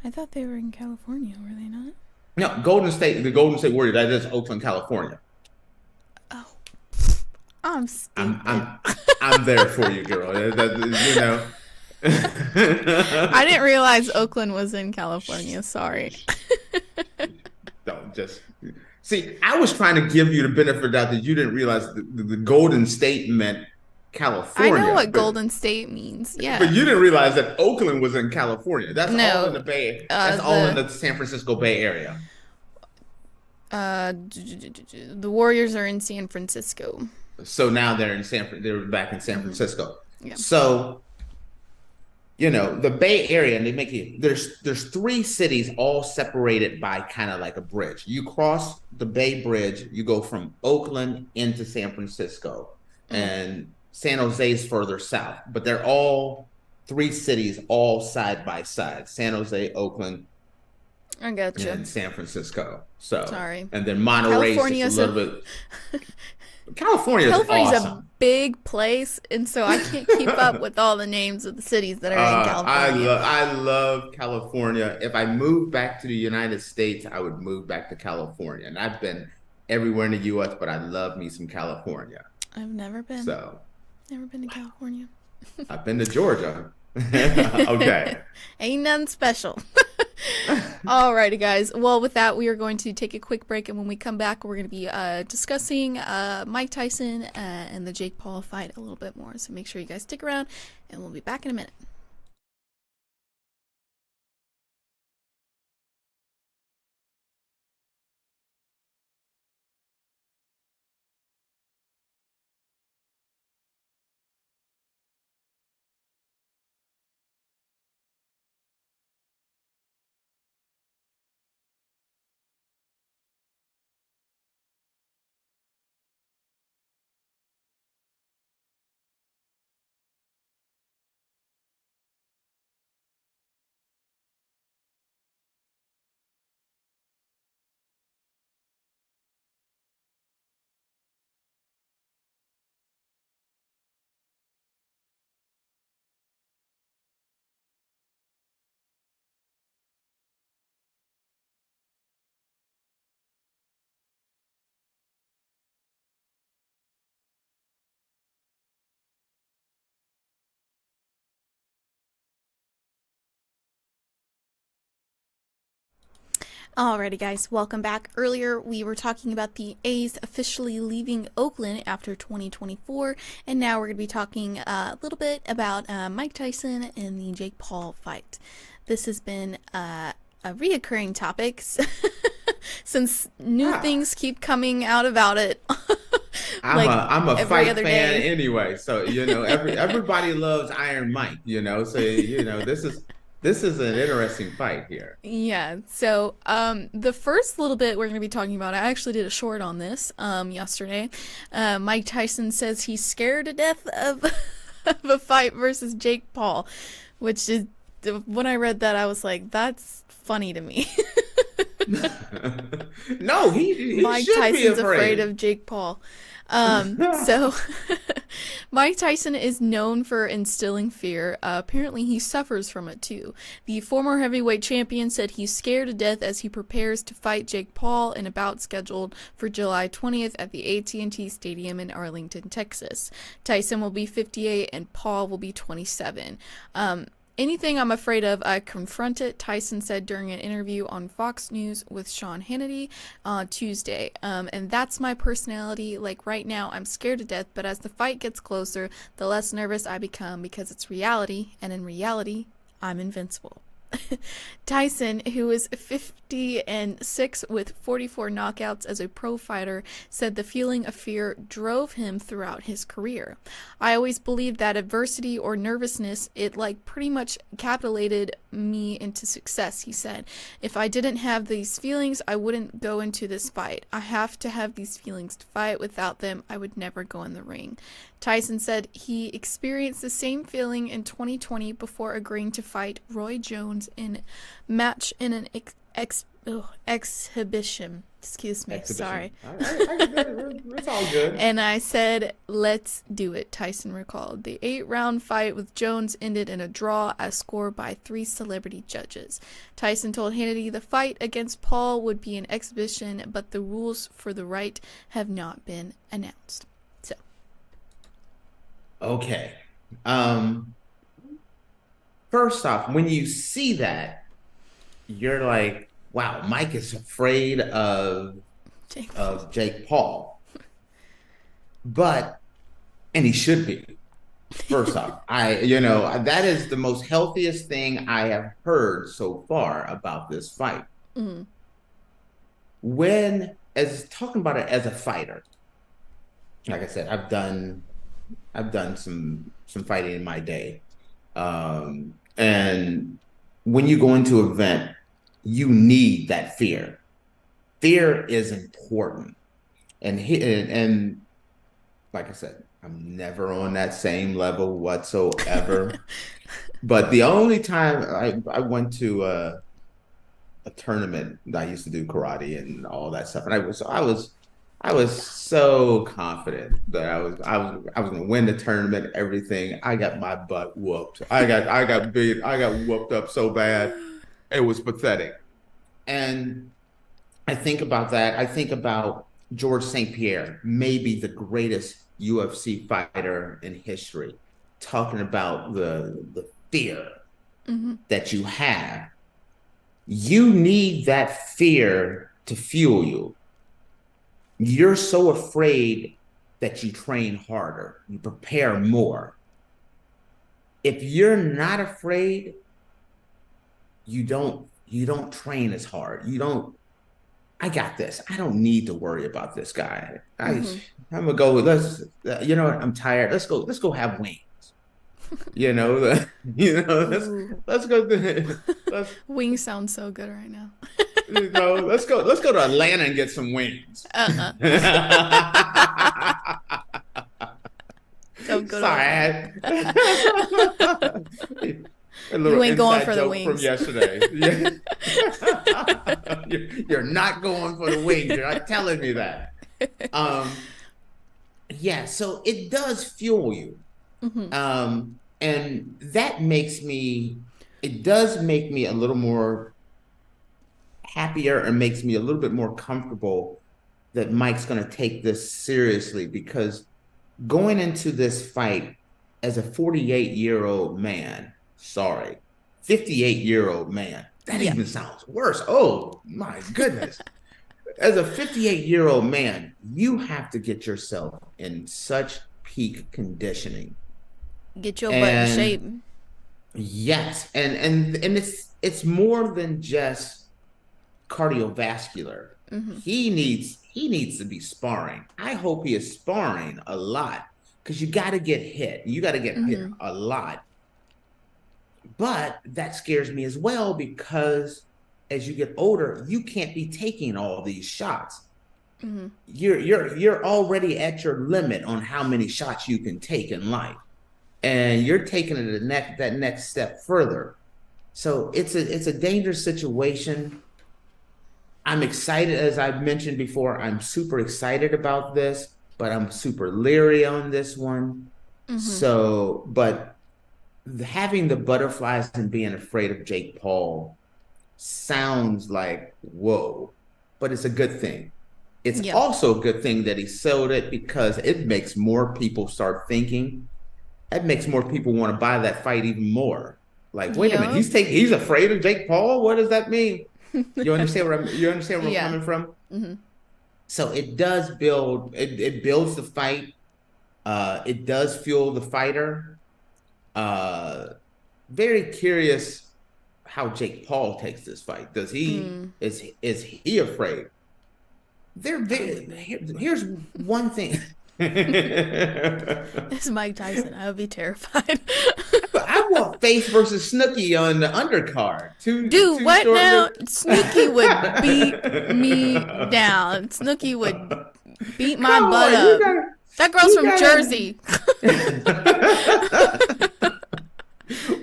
I thought they were in California. Were they not? No, the Golden State Warriors. That is Oakland, California. Oh, I'm stupid. I'm there for you, girl. I didn't realize Oakland was in California. Sorry. Don't just see. I was trying to give you the benefit of the doubt that you didn't realize the Golden State meant California. I know what Golden State means. Yeah, but you didn't realize that Oakland was in California. That's all in the Bay. That's all in the San Francisco Bay Area. The Warriors are in San Francisco. So now they're back in San Francisco. Yeah. So, the Bay Area, and there's 3 cities all separated by kind of like a bridge. You cross the Bay Bridge, you go from Oakland into San Francisco, and San Jose is further south, but they're all 3 cities all side by side, San Jose, Oakland, I gotcha. in San Francisco. So, Sorry. and then Monterey's just a California's a little bit. California is California's a awesome. big place, and so I can't keep up with all the names of the cities that are in California. I love California. If I moved back to the United States, I would move back to California. And I've been everywhere in the US, but I love me some California. I've So never been to California. I've been to Georgia. Okay. Ain't nothing special. Alrighty, guys. Well, with that, we are going to take a quick break, and when we come back, we're going to be discussing Mike Tyson and the Jake Paul fight a little bit more. So make sure you guys stick around, and we'll be back in a minute. Alrighty, guys, welcome back. Earlier, we were talking about the A's officially leaving Oakland after 2024, and now we're going to be talking a little bit about Mike Tyson and the Jake Paul fight. This has been a reoccurring topic since new things keep coming out about it. I'm a every fight other fan day. anyway, so everybody loves Iron Mike, so this is an interesting fight here. Yeah, so the first little bit we're going to be talking about, I actually did a short on this yesterday. Mike Tyson says he's scared to death of, of a fight versus Jake Paul, which is, when I read that, I was like, that's funny to me. No, he Mike should be Tyson's afraid afraid. of Jake Paul. So Mike Tyson is known for instilling fear. Apparently, he suffers from it too. The former heavyweight champion said he's scared to death as he prepares to fight Jake Paul in a bout scheduled for July 20th at the AT&T Stadium in Arlington, Texas. Tyson will be 58 and Paul will be 27. Anything I'm afraid of, I confront it, Tyson said during an interview on Fox News with Sean Hannity on Tuesday. And that's my personality. Like right now, I'm scared to death, but as the fight gets closer, the less nervous I become because it's reality, and in reality, I'm invincible. Tyson, who is 50-6 with 44 knockouts as a pro fighter, said the feeling of fear drove him throughout his career. I always believed that adversity or nervousness, it like pretty much capitulated me into success, he said. If I didn't have these feelings, I wouldn't go into this fight. I have to have these feelings to fight. Without them, I would never go in the ring. Tyson said he experienced the same feeling in 2020 before agreeing to fight Roy Jones in match in an exhibition. Excuse me, sorry. It's all good. And I said, let's do it, Tyson recalled. The 8-round fight with Jones ended in a draw as scored by 3 celebrity judges. Tyson told Hannity the fight against Paul would be an exhibition, but the rules for the fight have not been announced. So. Okay. First off, when you see that, you're like, wow, Mike is afraid of Jake Paul. And he should be. First off, that is the most healthiest thing I have heard so far about this fight. Mm-hmm. As talking about it as a fighter, like I said, I've done some fighting in my day. And when you go into an event, you need that fear. Fear is important. And like I said, I'm never on that same level whatsoever. But the only time I went to a tournament. I used to do karate and all that stuff, and I was so confident that I was going to win the tournament. Everything. I got my butt whooped. I got beat. I got whooped up so bad. It was pathetic. And I think about that. I think about George St. Pierre, maybe the greatest UFC fighter in history, talking about the fear Mm-hmm. that you have. You need that fear to fuel you. You're so afraid that you train harder, you prepare more. If you're not afraid, you don't train as hard. You don't I got this. I don't need to worry about this guy. Mm-hmm. I'm gonna go. Let's. You know what? I'm tired. Let's go. Let's go have wings. You know. Let's Ooh. let's go. Let's Wings sound so good right now. Let's go. Let's go to Atlanta and get some wings. Uh-uh. Don't go to Sorry. A You little ain't going inside for the joke from wings. yesterday. You're not going for the wings. You're not telling me that. Um, yeah, so it does fuel you. Mm-hmm. And that it does make me a little more happier and makes me a little bit more comfortable that Mike's going to take this seriously because going into this fight as a 48-year-old man, sorry, 58-year-old man, that Yeah. even sounds worse. Oh my goodness. As a 58-year-old man, you have to get yourself in such peak conditioning. Get your butt in shape. And yes, and it's more than just cardiovascular. Mm-hmm. He needs to be sparring. I hope he is sparring a lot because you got to get hit. You got to get hit Mm-hmm. a lot. But that scares me as well because as you get older, you can't be taking all these shots. Mm-hmm. You're already at your limit on how many shots you can take in life, and you're taking it that next step further. So it's a dangerous situation. I'm excited, as I've mentioned before. I'm super excited about this, but I'm super leery on this one. Mm-hmm. So, but having the butterflies and being afraid of Jake Paul sounds like whoa, but it's a good thing. It's Yeah. also a good thing that he sold it because it makes more people start thinking. That makes more people want to buy that fight even more. Like, wait a minute, Yup. he's afraid of Jake Paul. What does that mean? You understand where I'm Yeah. coming from? Mm-hmm. So it does build it builds the fight. It does fuel the fighter. Uh, Very curious how Jake Paul takes this fight. Does he Mm. is he afraid? Here's one thing. It's Mike Tyson. I would be terrified. I want Face versus Snooki on the undercard. Dude, what now? Short. Snooki would beat me down. Snooki would beat my Come butt on, up. That girl's from Jersey.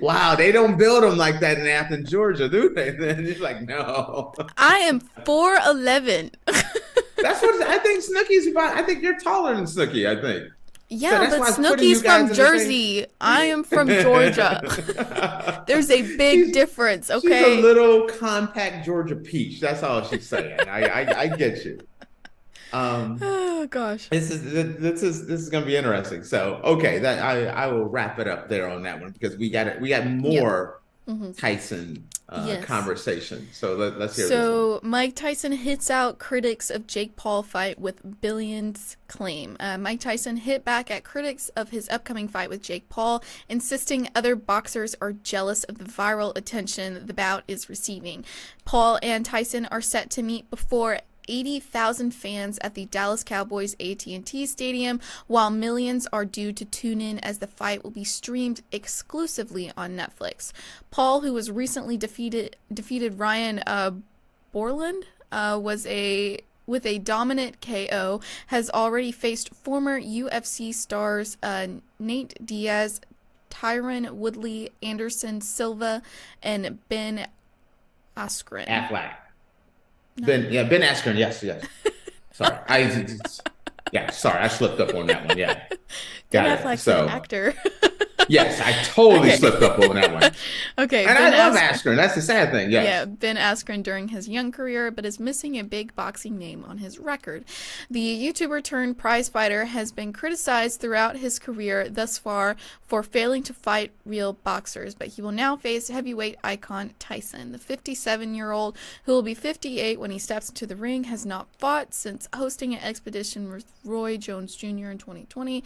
Wow, they don't build them like that in Athens, Georgia, do they? Then it's like, no. I am 4'11". That's what I think Snooki's about. I think you're taller than Snooki, I think. Yeah, So that's but why I'm putting you Snooki's guys from in the same- Jersey. I am from Georgia. There's a big She's- difference, She's okay? a little compact Georgia peach. That's all she's saying. I get you. Oh gosh. This is going to be interesting. So okay, that I will wrap it up there on that one because we got more Mm-hmm. Tyson Yes. conversation. So let's hear this one. So Mike Tyson hits out critics of Jake Paul fight with billions claim. Mike Tyson hit back at critics of his upcoming fight with Jake Paul, insisting other boxers are jealous of the viral attention the bout is receiving. Paul and Tyson are set to meet before 80,000 fans at the Dallas Cowboys AT&T Stadium, while millions are due to tune in as the fight will be streamed exclusively on Netflix. Paul, who was recently defeated Ryan Borland, with a dominant KO, has already faced former UFC stars Nate Diaz, Tyron Woodley, Anderson Silva, and Ben Askren. Affleck. Ben Askren. Yes. Sorry, sorry, I slipped up on that one. Yeah, Ben got it. Affleck's an So actor. yes, I totally Okay. slipped up on that one. Okay, And I love Askren. That's the sad thing. Yeah, Yes. Ben Askren during his young career, but is missing a big boxing name on his record. The YouTuber turned prize fighter has been criticized throughout his career thus far for failing to fight real boxers, but he will now face heavyweight icon Tyson. The 57-year-old, who will be 58 when he steps into the ring, has not fought since hosting an expedition with Roy Jones Jr. in 2020.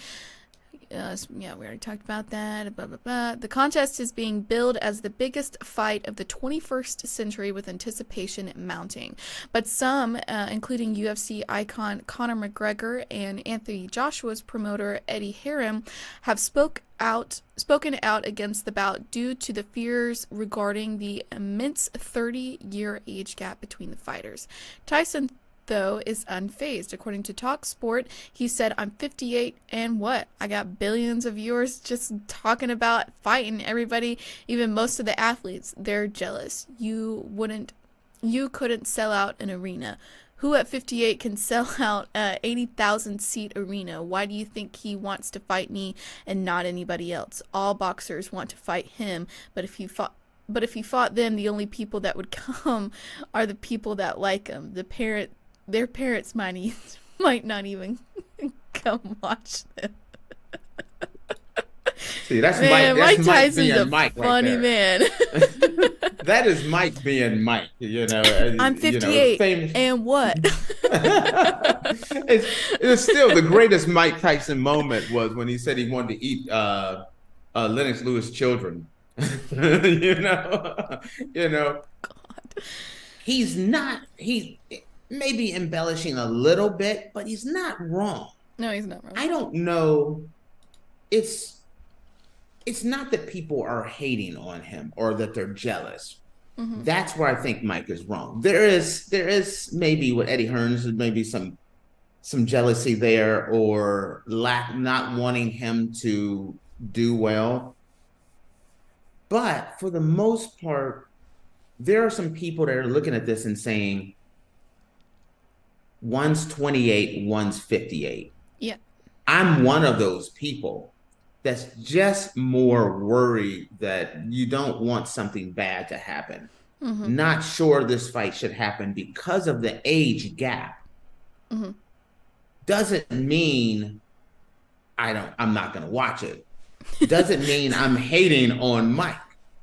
Yeah, we already talked about that. Blah, blah, blah. The contest is being billed as the biggest fight of the 21st century, with anticipation mounting. But some, including UFC icon Conor McGregor and Anthony Joshua's promoter Eddie Hearn, have spoken out against the bout due to the fears regarding the immense 30-year age gap between the fighters. Tyson, though, is unfazed. According to TalkSport, he said, "I'm 58 and what? I got billions of viewers just talking about fighting. Everybody, even most of the athletes, they're jealous. You couldn't sell out an arena. Who at 58 can sell out a 80,000 seat arena? Why do you think he wants to fight me and not anybody else? All boxers want to fight him, but if he fought them, the only people that would come are the people that like him. Their parents might not even come watch them." See, that's Man, Mike. That's Mike Mike Tyson's being a Mike right funny there. man. That is Mike being Mike. I'm 58 famous. and what? It's still the greatest Mike Tyson moment was when he said he wanted to eat Lennox Lewis' children. you know. God. He's maybe embellishing a little bit, but he's not wrong. No, he's not wrong. I don't know. It's not that people are hating on him or that they're jealous. Mm-hmm. That's where I think Mike is wrong. There is maybe with Eddie Hearns, maybe some jealousy there, or not wanting him to do well. But for the most part, there are some people that are looking at this and saying, one's 28, one's 58. Yeah. I'm one of those people that's just more worried that you don't want something bad to happen. Mm-hmm. Not sure this fight should happen because of the age gap. Mm-hmm. Doesn't mean I'm not going to watch it. Doesn't mean I'm hating on Mike.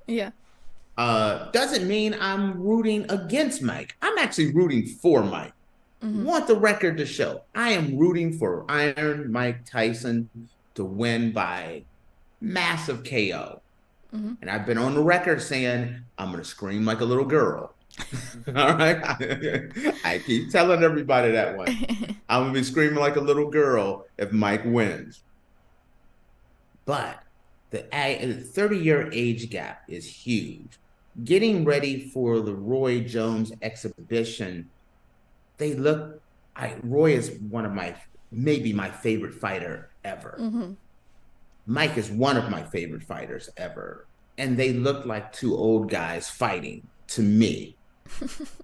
Yeah. Doesn't mean I'm rooting against Mike. I'm actually rooting for Mike. Mm-hmm. Want the record to show. I am rooting for Iron Mike Tyson to win by massive KO. Mm-hmm. And I've been on the record saying I'm going to scream like a little girl. All right. I keep telling everybody that one. I'm going to be screaming like a little girl if Mike wins. But the 30-year age gap is huge. Getting ready for the Roy Jones exhibition, Roy is one of maybe my favorite fighter ever. Mm-hmm. Mike is one of my favorite fighters ever. And they look like two old guys fighting to me.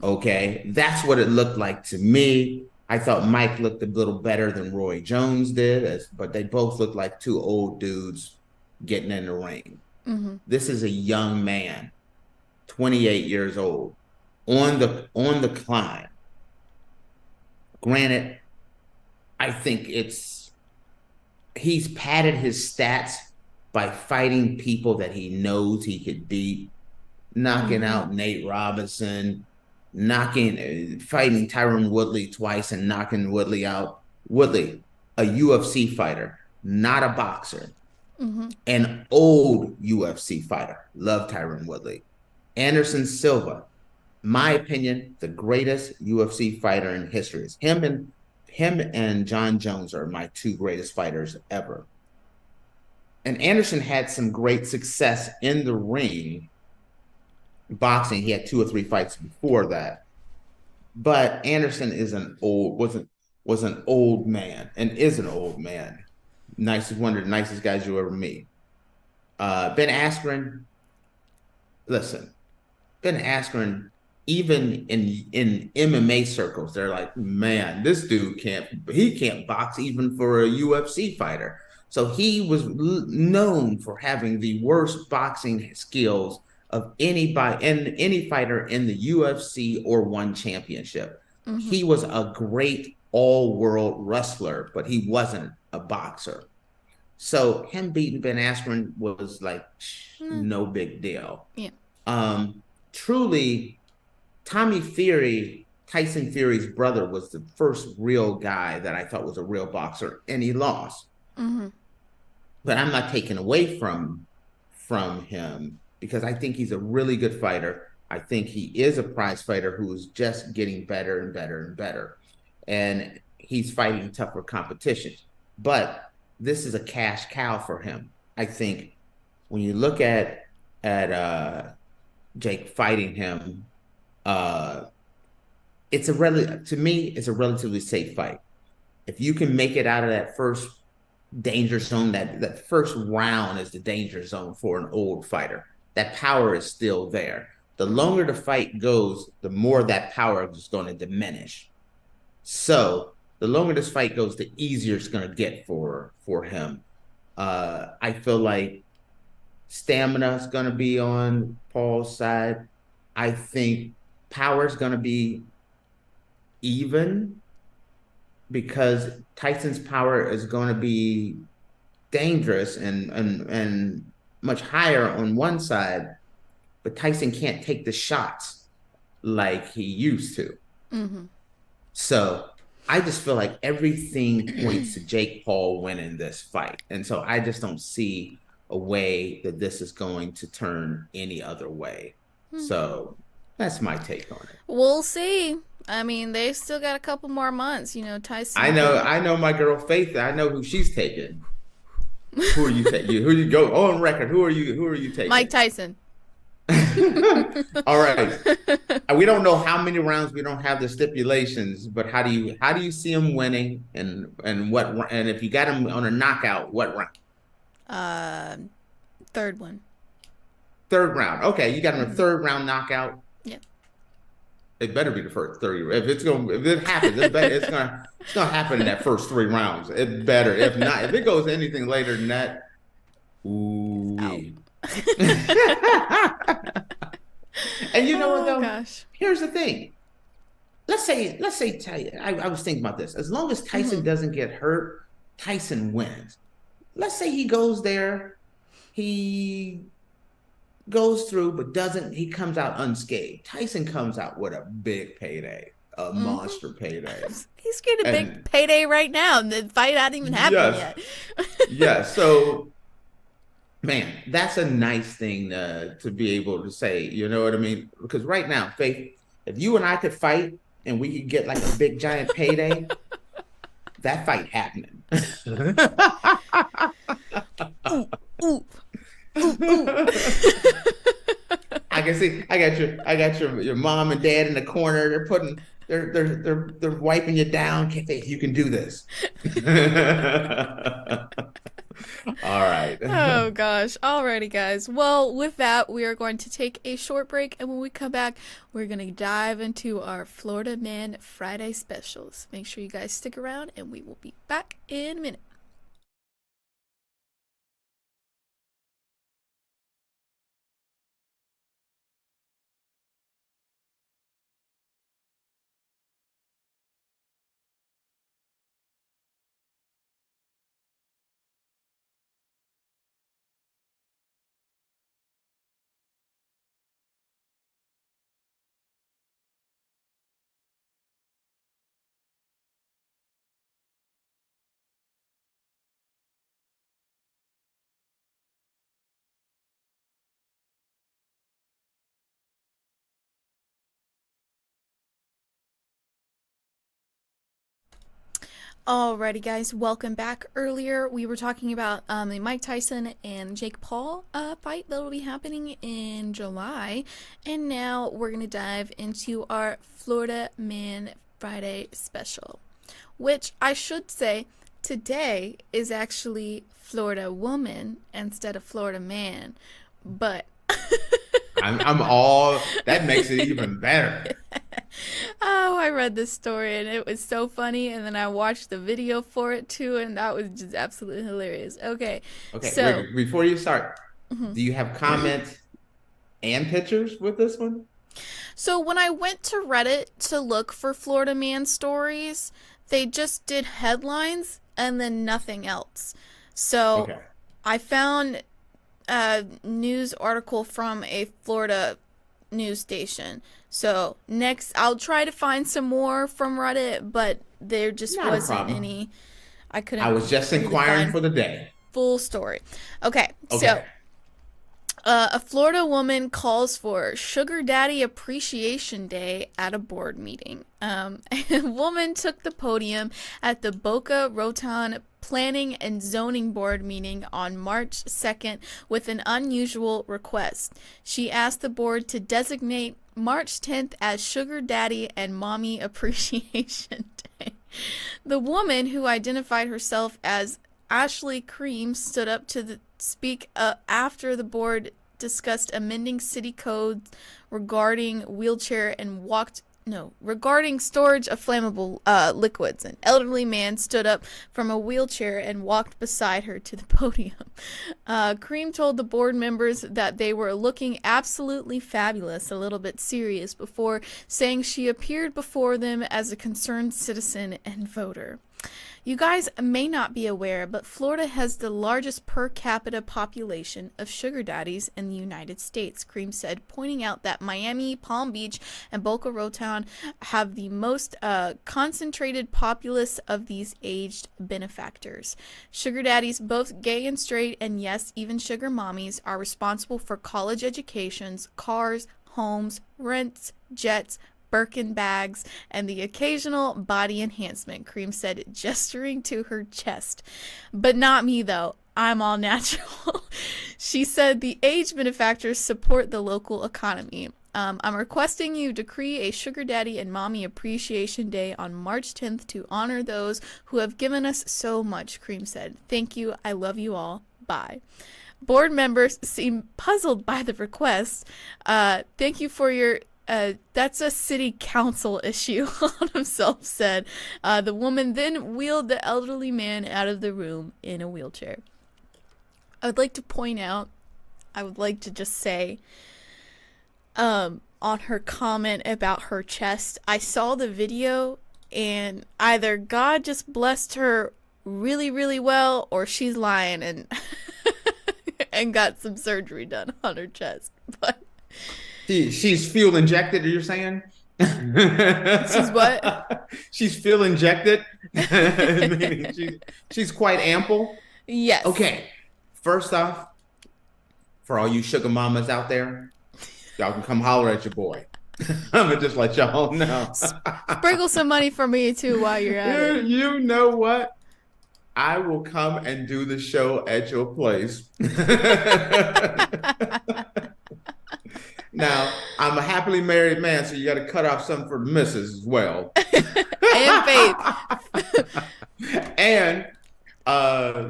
Okay? That's what it looked like to me. I thought Mike looked a little better than Roy Jones did, but they both looked like two old dudes getting in the ring. Mm-hmm. This is a young man, 28 years old, on the climb. Granted, I think he's padded his stats by fighting people that he knows he could beat, knocking out Nate Robinson, fighting Tyron Woodley twice and knocking Woodley out. Woodley, a UFC fighter, not a boxer. Mm-hmm. An old UFC fighter. Love Tyron Woodley. Anderson Silva, my opinion, the greatest UFC fighter in history. Is him and John Jones are my two greatest fighters ever. And Anderson had some great success in the ring. Boxing, he had 2 or 3 fights before that. But Anderson was an old man and is an old man. One of the nicest guys you ever meet. Ben Askren, listen, Ben Askren even in MMA circles, they're like, man, this dude can't box even for a UFC fighter. So he was known for having the worst boxing skills of anybody and any fighter in the UFC or one championship. Mm-hmm. He was a great all-world wrestler, but he wasn't a boxer. So him beating Ben Askren was like no big deal. Yeah. Truly, Tommy Fury, Tyson Fury's brother, was the first real guy that I thought was a real boxer, and he lost. Mm-hmm. But I'm not taking away from him because I think he's a really good fighter. I think he is a prize fighter who is just getting better and better and better. And he's fighting tougher competition. But this is a cash cow for him. I think when you look at Jake fighting him, to me, it's a relatively safe fight. If you can make it out of that first danger zone, that first round is the danger zone for an old fighter. That power is still there. The longer the fight goes, the more that power is going to diminish. So the longer this fight goes, the easier it's going to get for him. I feel like stamina is going to be on Paul's side. I think power is going to be even because Tyson's power is going to be dangerous and much higher on one side, but Tyson can't take the shots like he used to. Mm-hmm. So I just feel like everything points to Jake Paul winning this fight. And so I just don't see a way that this is going to turn any other way. So that's my take on it. We'll see. I mean, they've still got a couple more months. Tyson. I know my girl Faith. I know who she's taking. Who are you taking? Who you go on record? Who are you taking? Mike Tyson. All right. We don't know how many rounds. We don't have the stipulations, but how do you see him winning and if you got him on a knockout, what round? Third one. Third round. Okay, you got him a third round knockout. Yeah. It better be the first 30. If it happens, it's gonna happen in that first 3 rounds. It better. If not, if it goes anything later than that, ooh. And you know what though? Gosh. Here's the thing. Let's say I was thinking about this. As long as Tyson doesn't get hurt, Tyson wins. Let's say he goes there, he goes through, but he comes out unscathed. Tyson comes out with a big payday, a monster payday. He's getting a big payday right now, and the fight hasn't even happened yet. Yeah, so man, that's a nice thing to be able to say, you know what I mean? Because right now, Faith, if you and I could fight and we could get like a big giant payday, that fight happening. Ooh. I can see. I got your mom and dad in the corner. They're wiping you down. You can do this. All right. Oh gosh. Alrighty, guys. Well, with that, we are going to take a short break, and when we come back, we're going to dive into our Florida Man Friday specials. Make sure you guys stick around, and we will be back in a minute. Alrighty, guys, welcome back. Earlier, we were talking about the Mike Tyson and Jake Paul fight that will be happening in July, and now we're going to dive into our Florida Man Friday special, which I should say today is actually Florida Woman instead of Florida Man, but I'm all that makes it even better. Oh, I read this story and it was so funny, and then I watched the video for it too, and that was just absolutely hilarious. Okay, Okay, so wait, before you start, mhm. do you have comments and pictures with this one? So when I went to Reddit to look for Florida man stories, they just did headlines and then nothing else. So Okay. I found a news article from a Florida news station. So next, I'll try to find some more from Reddit, but there just Not a wasn't problem. any. I I couldn't was just really inquiring find for the day. full story. Okay, so Okay. a Florida woman calls for Sugar Daddy Appreciation Day at a board meeting. A woman took the podium at the Boca Raton Planning and Zoning Board meeting on March 2nd with an unusual request. She asked the board to designate March 10th as Sugar Daddy and Mommy Appreciation Day. The woman, who identified herself as Ashley Cream, stood up to speak after the board discussed amending city codes regarding wheelchair and walked no, regarding storage of flammable liquids. An elderly man stood up from a wheelchair and walked beside her to the podium. Cream told the board members that they were looking absolutely fabulous, a little bit serious, before saying she appeared before them as a concerned citizen and voter. You guys may not be aware, but Florida has the largest per capita population of sugar daddies in the United States, Cream said, pointing out that Miami, Palm Beach, and Boca Raton have the most concentrated populace of these aged benefactors. Sugar daddies, both gay and straight, and yes, even sugar mommies, are responsible for college educations, cars, homes, rents, jets, Birkin bags, and the occasional body enhancement, Cream said, gesturing to her chest. But not me, though. I'm all natural. She said the age benefactors support the local economy. I'm requesting you decree a Sugar Daddy and Mommy Appreciation Day on March 10th to honor those who have given us so much, Cream said. Thank you. I love you all. Bye. Board members seem puzzled by the request. Thank you for your that's a city council issue, on himself said. The woman then wheeled the elderly man out of the room in a wheelchair. I would like to point out, I would like to just say, on her comment about her chest, I saw the video and either God just blessed her really, really well, or she's lying and and got some surgery done on her chest. But She's fuel injected, you're saying? she's what? She's fuel injected, meaning she's quite ample. Yes. Okay, first off, for all you sugar mamas out there, y'all can come holler at your boy. I'm gonna just let y'all know. Sprinkle some money for me too while you're at it. You know what? I will come and do the show at your place. Now, I'm a happily married man, so you got to cut off something for the missus as well. And faith. And,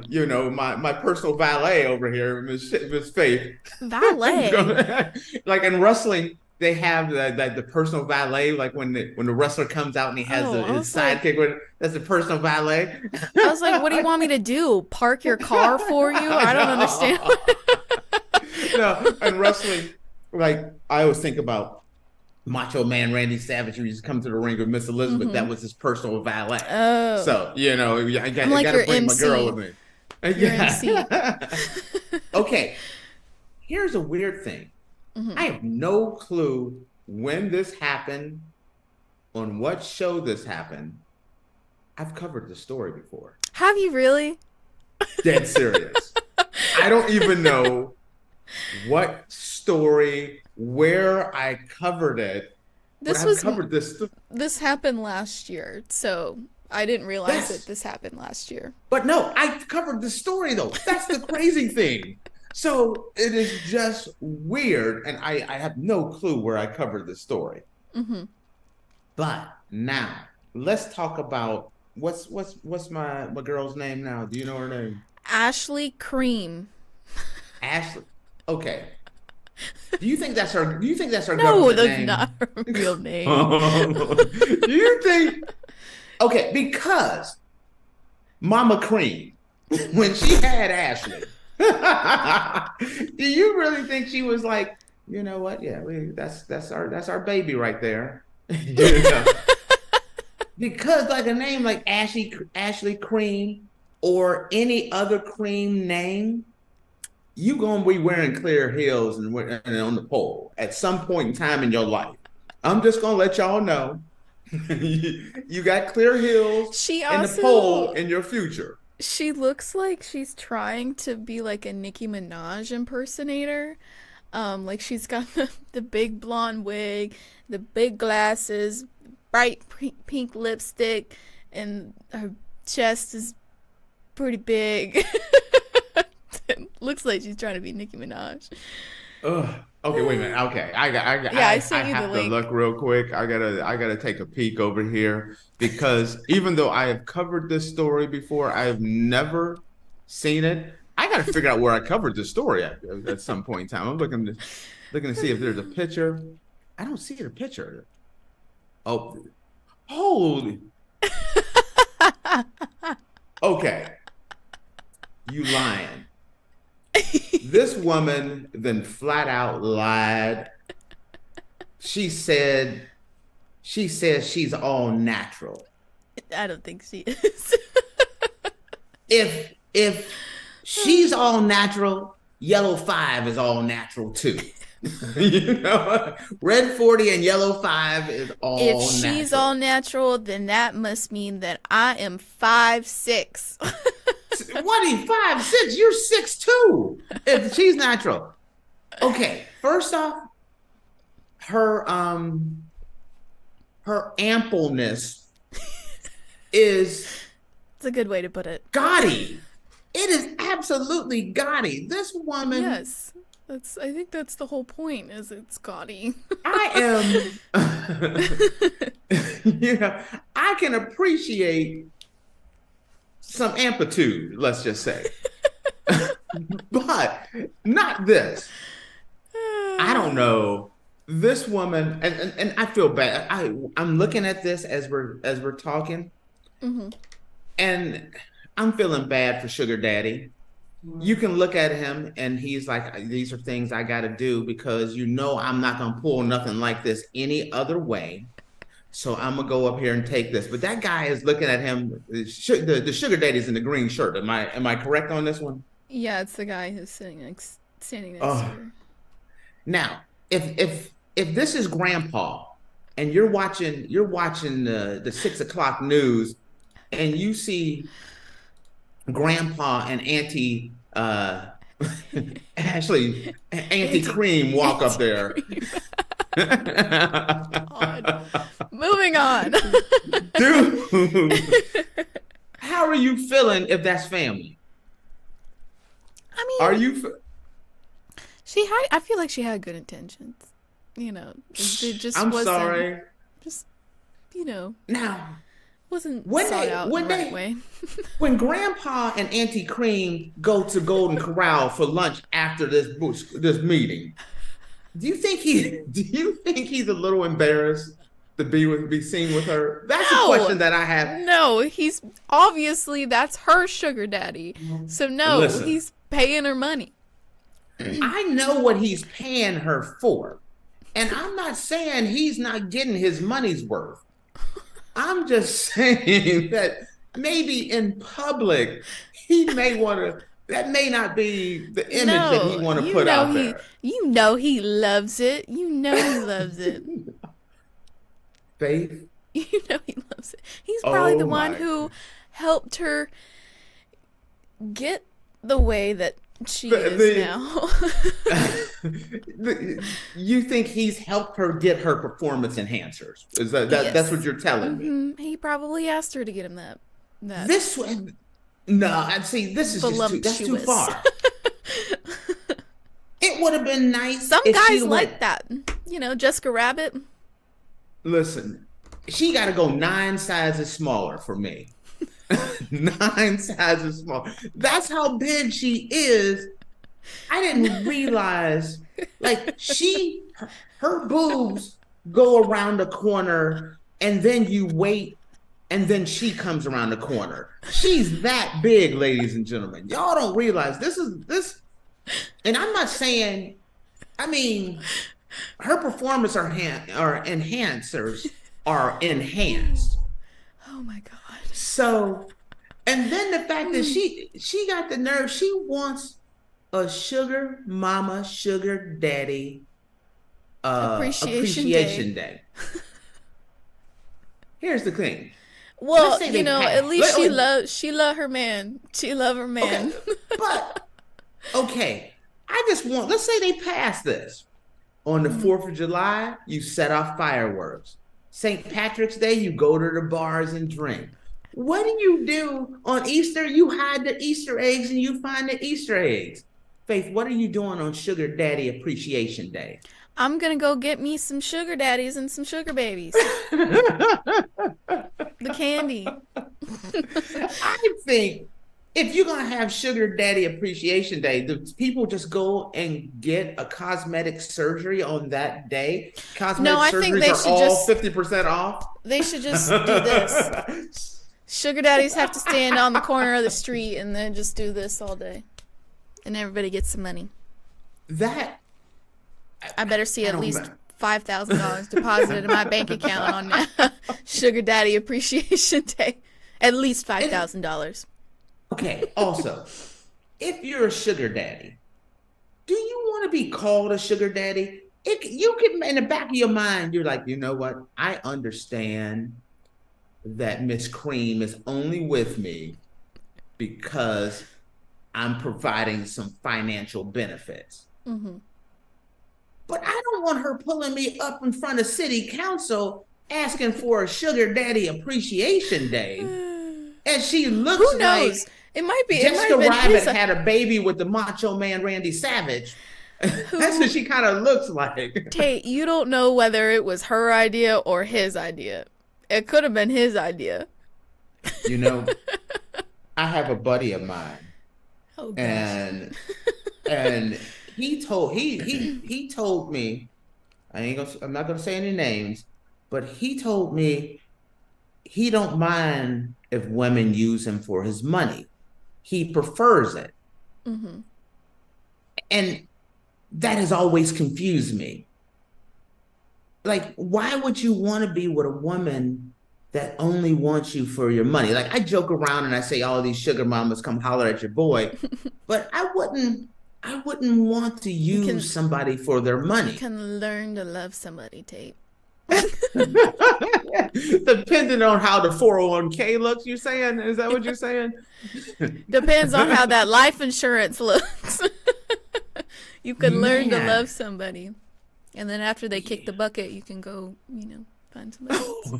you know, my personal valet over here, Miss Faith. Valet? Like in wrestling, they have the personal valet, like when the wrestler comes out and he has his sidekick with it, that's the personal valet. I was like, what do you want me to do? Park your car for you? I don't understand. No, in wrestling, like I always think about Macho Man Randy Savage, who used to come to the ring with Miss Elizabeth. That was his personal valet. Oh. So, you know, I got like to bring MC. my girl with me. Your MC. Okay, here's a weird thing. I have no clue when this happened, on what show this happened. I've covered the story before. Have you really? Dead serious. I don't even know what story, where I covered it. This happened last year, so I didn't realize that this happened last year. But no, I covered the story though. That's the crazy thing. So it is just weird, and I have no clue where I covered the story. But now let's talk about what's my girl's name now? Do you know her name? Ashley Cream. Ashley. Okay. Do you think that's her? Do you think that's her No, government that's name? not her real name. Do you think? Okay, because Mama Cream, when she had Ashley, do you really think she was like, you know what? Yeah, that's our baby right there. You know? Because like a name like Ashley Cream or any other cream name, you gonna be wearing clear heels and on the pole at some point in time in your life. I'm just gonna let y'all know you got clear heels She and the pole also in your future. she looks like she's trying to be like a Nicki Minaj impersonator. Like she's got the big blonde wig, the big glasses, bright pink lipstick, and her chest is pretty big. It looks like she's trying to be Nicki Minaj. Ugh. Okay, wait a minute. Okay, Yeah, I I sent you the have to link. look real quick. I gotta take a peek over here because even though I have covered this story before, I have never seen it. I gotta figure out where I covered this story at some point in time. I'm looking to see if there's a picture. I don't see the picture. Oh, holy. Okay, you lying. This woman then flat out lied. She said she says she's all natural. I don't think she is. If she's all natural, Yellow 5 is all natural too. You know, Red 40 and Yellow 5 is all If she's natural. all natural, then that must mean that I am 5'6". What are you, 5'6"? You're 6'2". If she's natural. Okay, first off, her her ampleness is It's a good way to put it. gaudy. It is absolutely gaudy. This woman, Yes. I think that's the whole point, is it's gaudy. I am, you know, I can appreciate some amplitude, let's just say, but not this. I don't know. This woman, and I feel bad. I'm looking at this as we're talking, Hmm. and I'm feeling bad for Sugar Daddy. You can look at him and he's like, these are things I got to do because you know I'm not gonna pull nothing like this any other way. So I'm gonna go up here and take this. But that guy is looking at him. The Sugar Daddy's in the green shirt. Am I correct on this one? Yeah, it's the guy who's standing next to Oh, her. now if this is Grandpa and you're watching the 6 o'clock news and you see Grandpa and Auntie Auntie Cream walk up there. God. Moving on. Dude, how are you feeling if that's family? I mean, Are you? I feel like she had good intentions. You know, it just I'm wasn't. sorry. Just, you know, Now, wasn't when sought they out when in the right they way. when Grandpa and Auntie Cream go to Golden Corral for lunch after this meeting, do you think he's a little embarrassed to be seen with her? That's a No, question that I have. no, he's obviously that's her sugar daddy. So no, Listen, he's paying her money. I know what he's paying her for. And I'm not saying he's not getting his money's worth. I'm just saying that maybe in public, he may want to, that may not be the image that he No, want to you put know out there. you know he loves it. You know he loves it. Faith? You know he loves it. He's probably the Oh one my. who helped her get the way that she is now. You think he's helped her get her performance enhancers? Is that's what Yes. you're telling me? He probably asked her to get him that This one, no, I see. This is that's too voluptuous. far. It would have been nice Some if guys she like went. that. You know, Jessica Rabbit. Listen, she got to go 9 sizes smaller for me. 9 sizes smaller. That's how big she is I didn't realize, like, her boobs go around the corner, and then you wait, and then she comes around the corner. She's that big, ladies and gentlemen. Y'all don't realize this. And I'm not saying, I mean, her performance enhancers are enhanced. Oh my God. So, and then the fact that she got the nerve, she wants a sugar mama, sugar daddy appreciation day. Here's the thing. Well, at least she love her man. She love her man. Okay. But okay, let's say they pass this. On the 4th of July, you set off fireworks. St. Patrick's Day, you go to the bars and drink. What do you do on Easter? You hide the Easter eggs and you find the Easter eggs. Faith, what are you doing on Sugar Daddy Appreciation Day? I'm going to go get me some sugar daddies and some sugar babies. The candy. I think if you're going to have Sugar Daddy Appreciation Day, do people just go and get a cosmetic surgery on that day? Cosmetic surgeries think they should all 50% off? They should just do this. Sugar daddies have to stand on the corner of the street and then just do this all day. And everybody gets some money. I better see at least $5,000 deposited in my bank account on Sugar Daddy Appreciation Day. At least $5,000. Okay, also, if you're a sugar daddy, do you want to be called a sugar daddy? You can, in the back of your mind, you're like, you know what? I understand that Miss Cream is only with me because I'm providing some financial benefits. Mm-hmm. But I don't want her pulling me up in front of city council asking for a Sugar Daddy Appreciation Day. And she looks Who knows? like it might be Jessica Rabbit had a baby with the Macho Man Randy Savage. That's what she kind of looks like. Tate, you don't know whether it was her idea or his idea. It could have been his idea. You know, I have a buddy of mine. Oh, gosh. And he told me, I'm not gonna say any names, but he told me he don't mind if women use him for his money. He prefers it. Mm-hmm. And that has always confused me. Like, why would you want to be with a woman that only wants you for your money? Like, I joke around and I say all these sugar mamas come holler at your boy, but I wouldn't want to use somebody for their money. You can learn to love somebody, Tate. Depending on how the 401k looks, you saying? Is that what you're saying? Depends on how that life insurance looks. You can learn to love somebody. And then after they kick the bucket, you can go, find somebody else.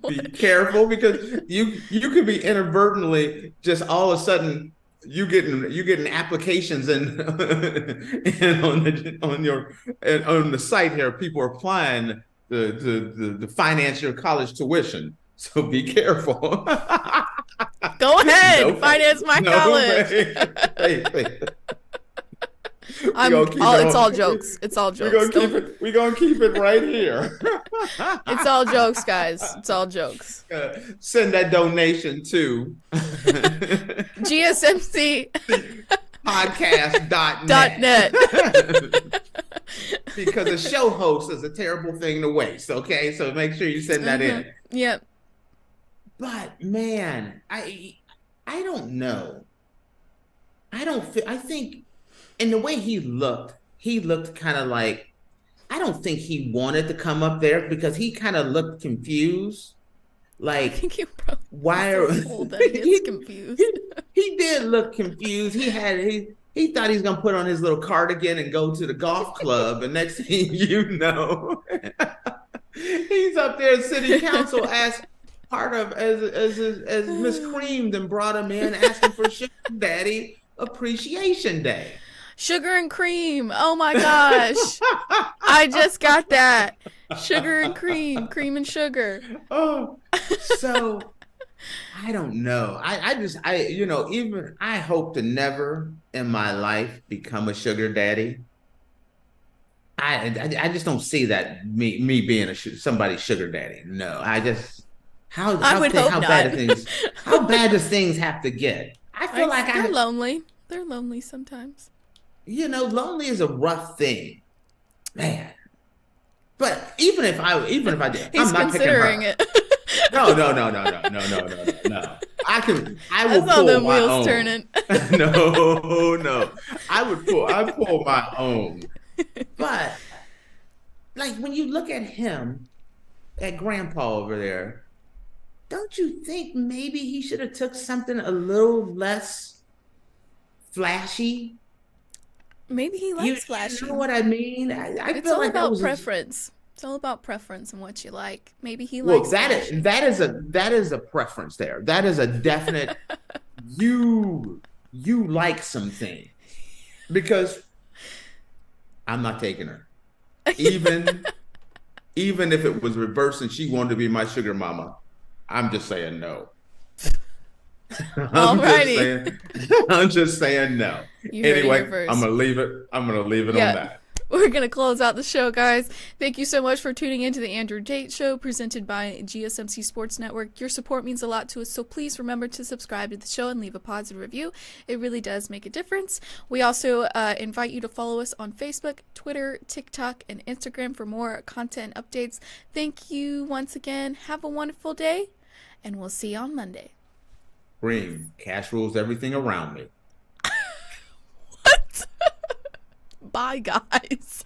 Be careful, because you could be inadvertently just all of a sudden you getting applications and on the site here, people are applying to finance your college tuition. So be careful. Go ahead, finance my college. It's all jokes. It's all jokes. We're gonna keep it right here. It's all jokes, guys. It's all jokes. Send that donation to GSMC podcast.net. Because a show host is a terrible thing to waste. Okay, so make sure you send that in. Yep. But man, I don't know. I think, and the way he looked kind of like, I don't think he wanted to come up there, because he kind of looked confused. Like, I think he probably why are he's confused? He did look confused. He thought he was gonna put on his little cardigan and go to the golf club, and next thing you know, he's up there at city council as Miss Cream, then brought him in asking for Sugar Daddy Appreciation Day. Sugar and cream. Oh my gosh. I just got that. Sugar and cream and sugar. Oh, so I don't know. Even I hope to never in my life become a sugar daddy. I just don't see that me being somebody's sugar daddy. No, I just I would hope how not. bad do things how bad does things have to get? I feel like They're lonely. They're lonely sometimes. lonely is a rough thing, man. But even if I did, He's I'm not picking considering her. it. No. I will That's how pull them my wheels own. turning. No. I pull my own. But like when you look at him, at grandpa over there, don't you think maybe he should have took something a little less flashy? Maybe he likes flashy. You know what I mean? I It's feel all like that about was preference. It's all about preference and what you like. Maybe he well, likes flashy. that is a preference there. That is a definite you like something because I'm not taking her. Even even if it was reversed and she wanted to be my sugar mama, I'm just saying no. Alrighty. I'm just saying no. You heard it Anyway, here first. I'm gonna leave it. I'm gonna leave it on Yeah. that. We're going to close out the show, guys. Thank you so much for tuning into the Andrew Tate Show presented by GSMC Sports Network. Your support means a lot to us, so please remember to subscribe to the show and leave a positive review. It really does make a difference. We also invite you to follow us on Facebook, Twitter, TikTok, and Instagram for more content updates. Thank you once again. Have a wonderful day, and we'll see you on Monday. Green, cash rules everything around me. What? Bye, guys.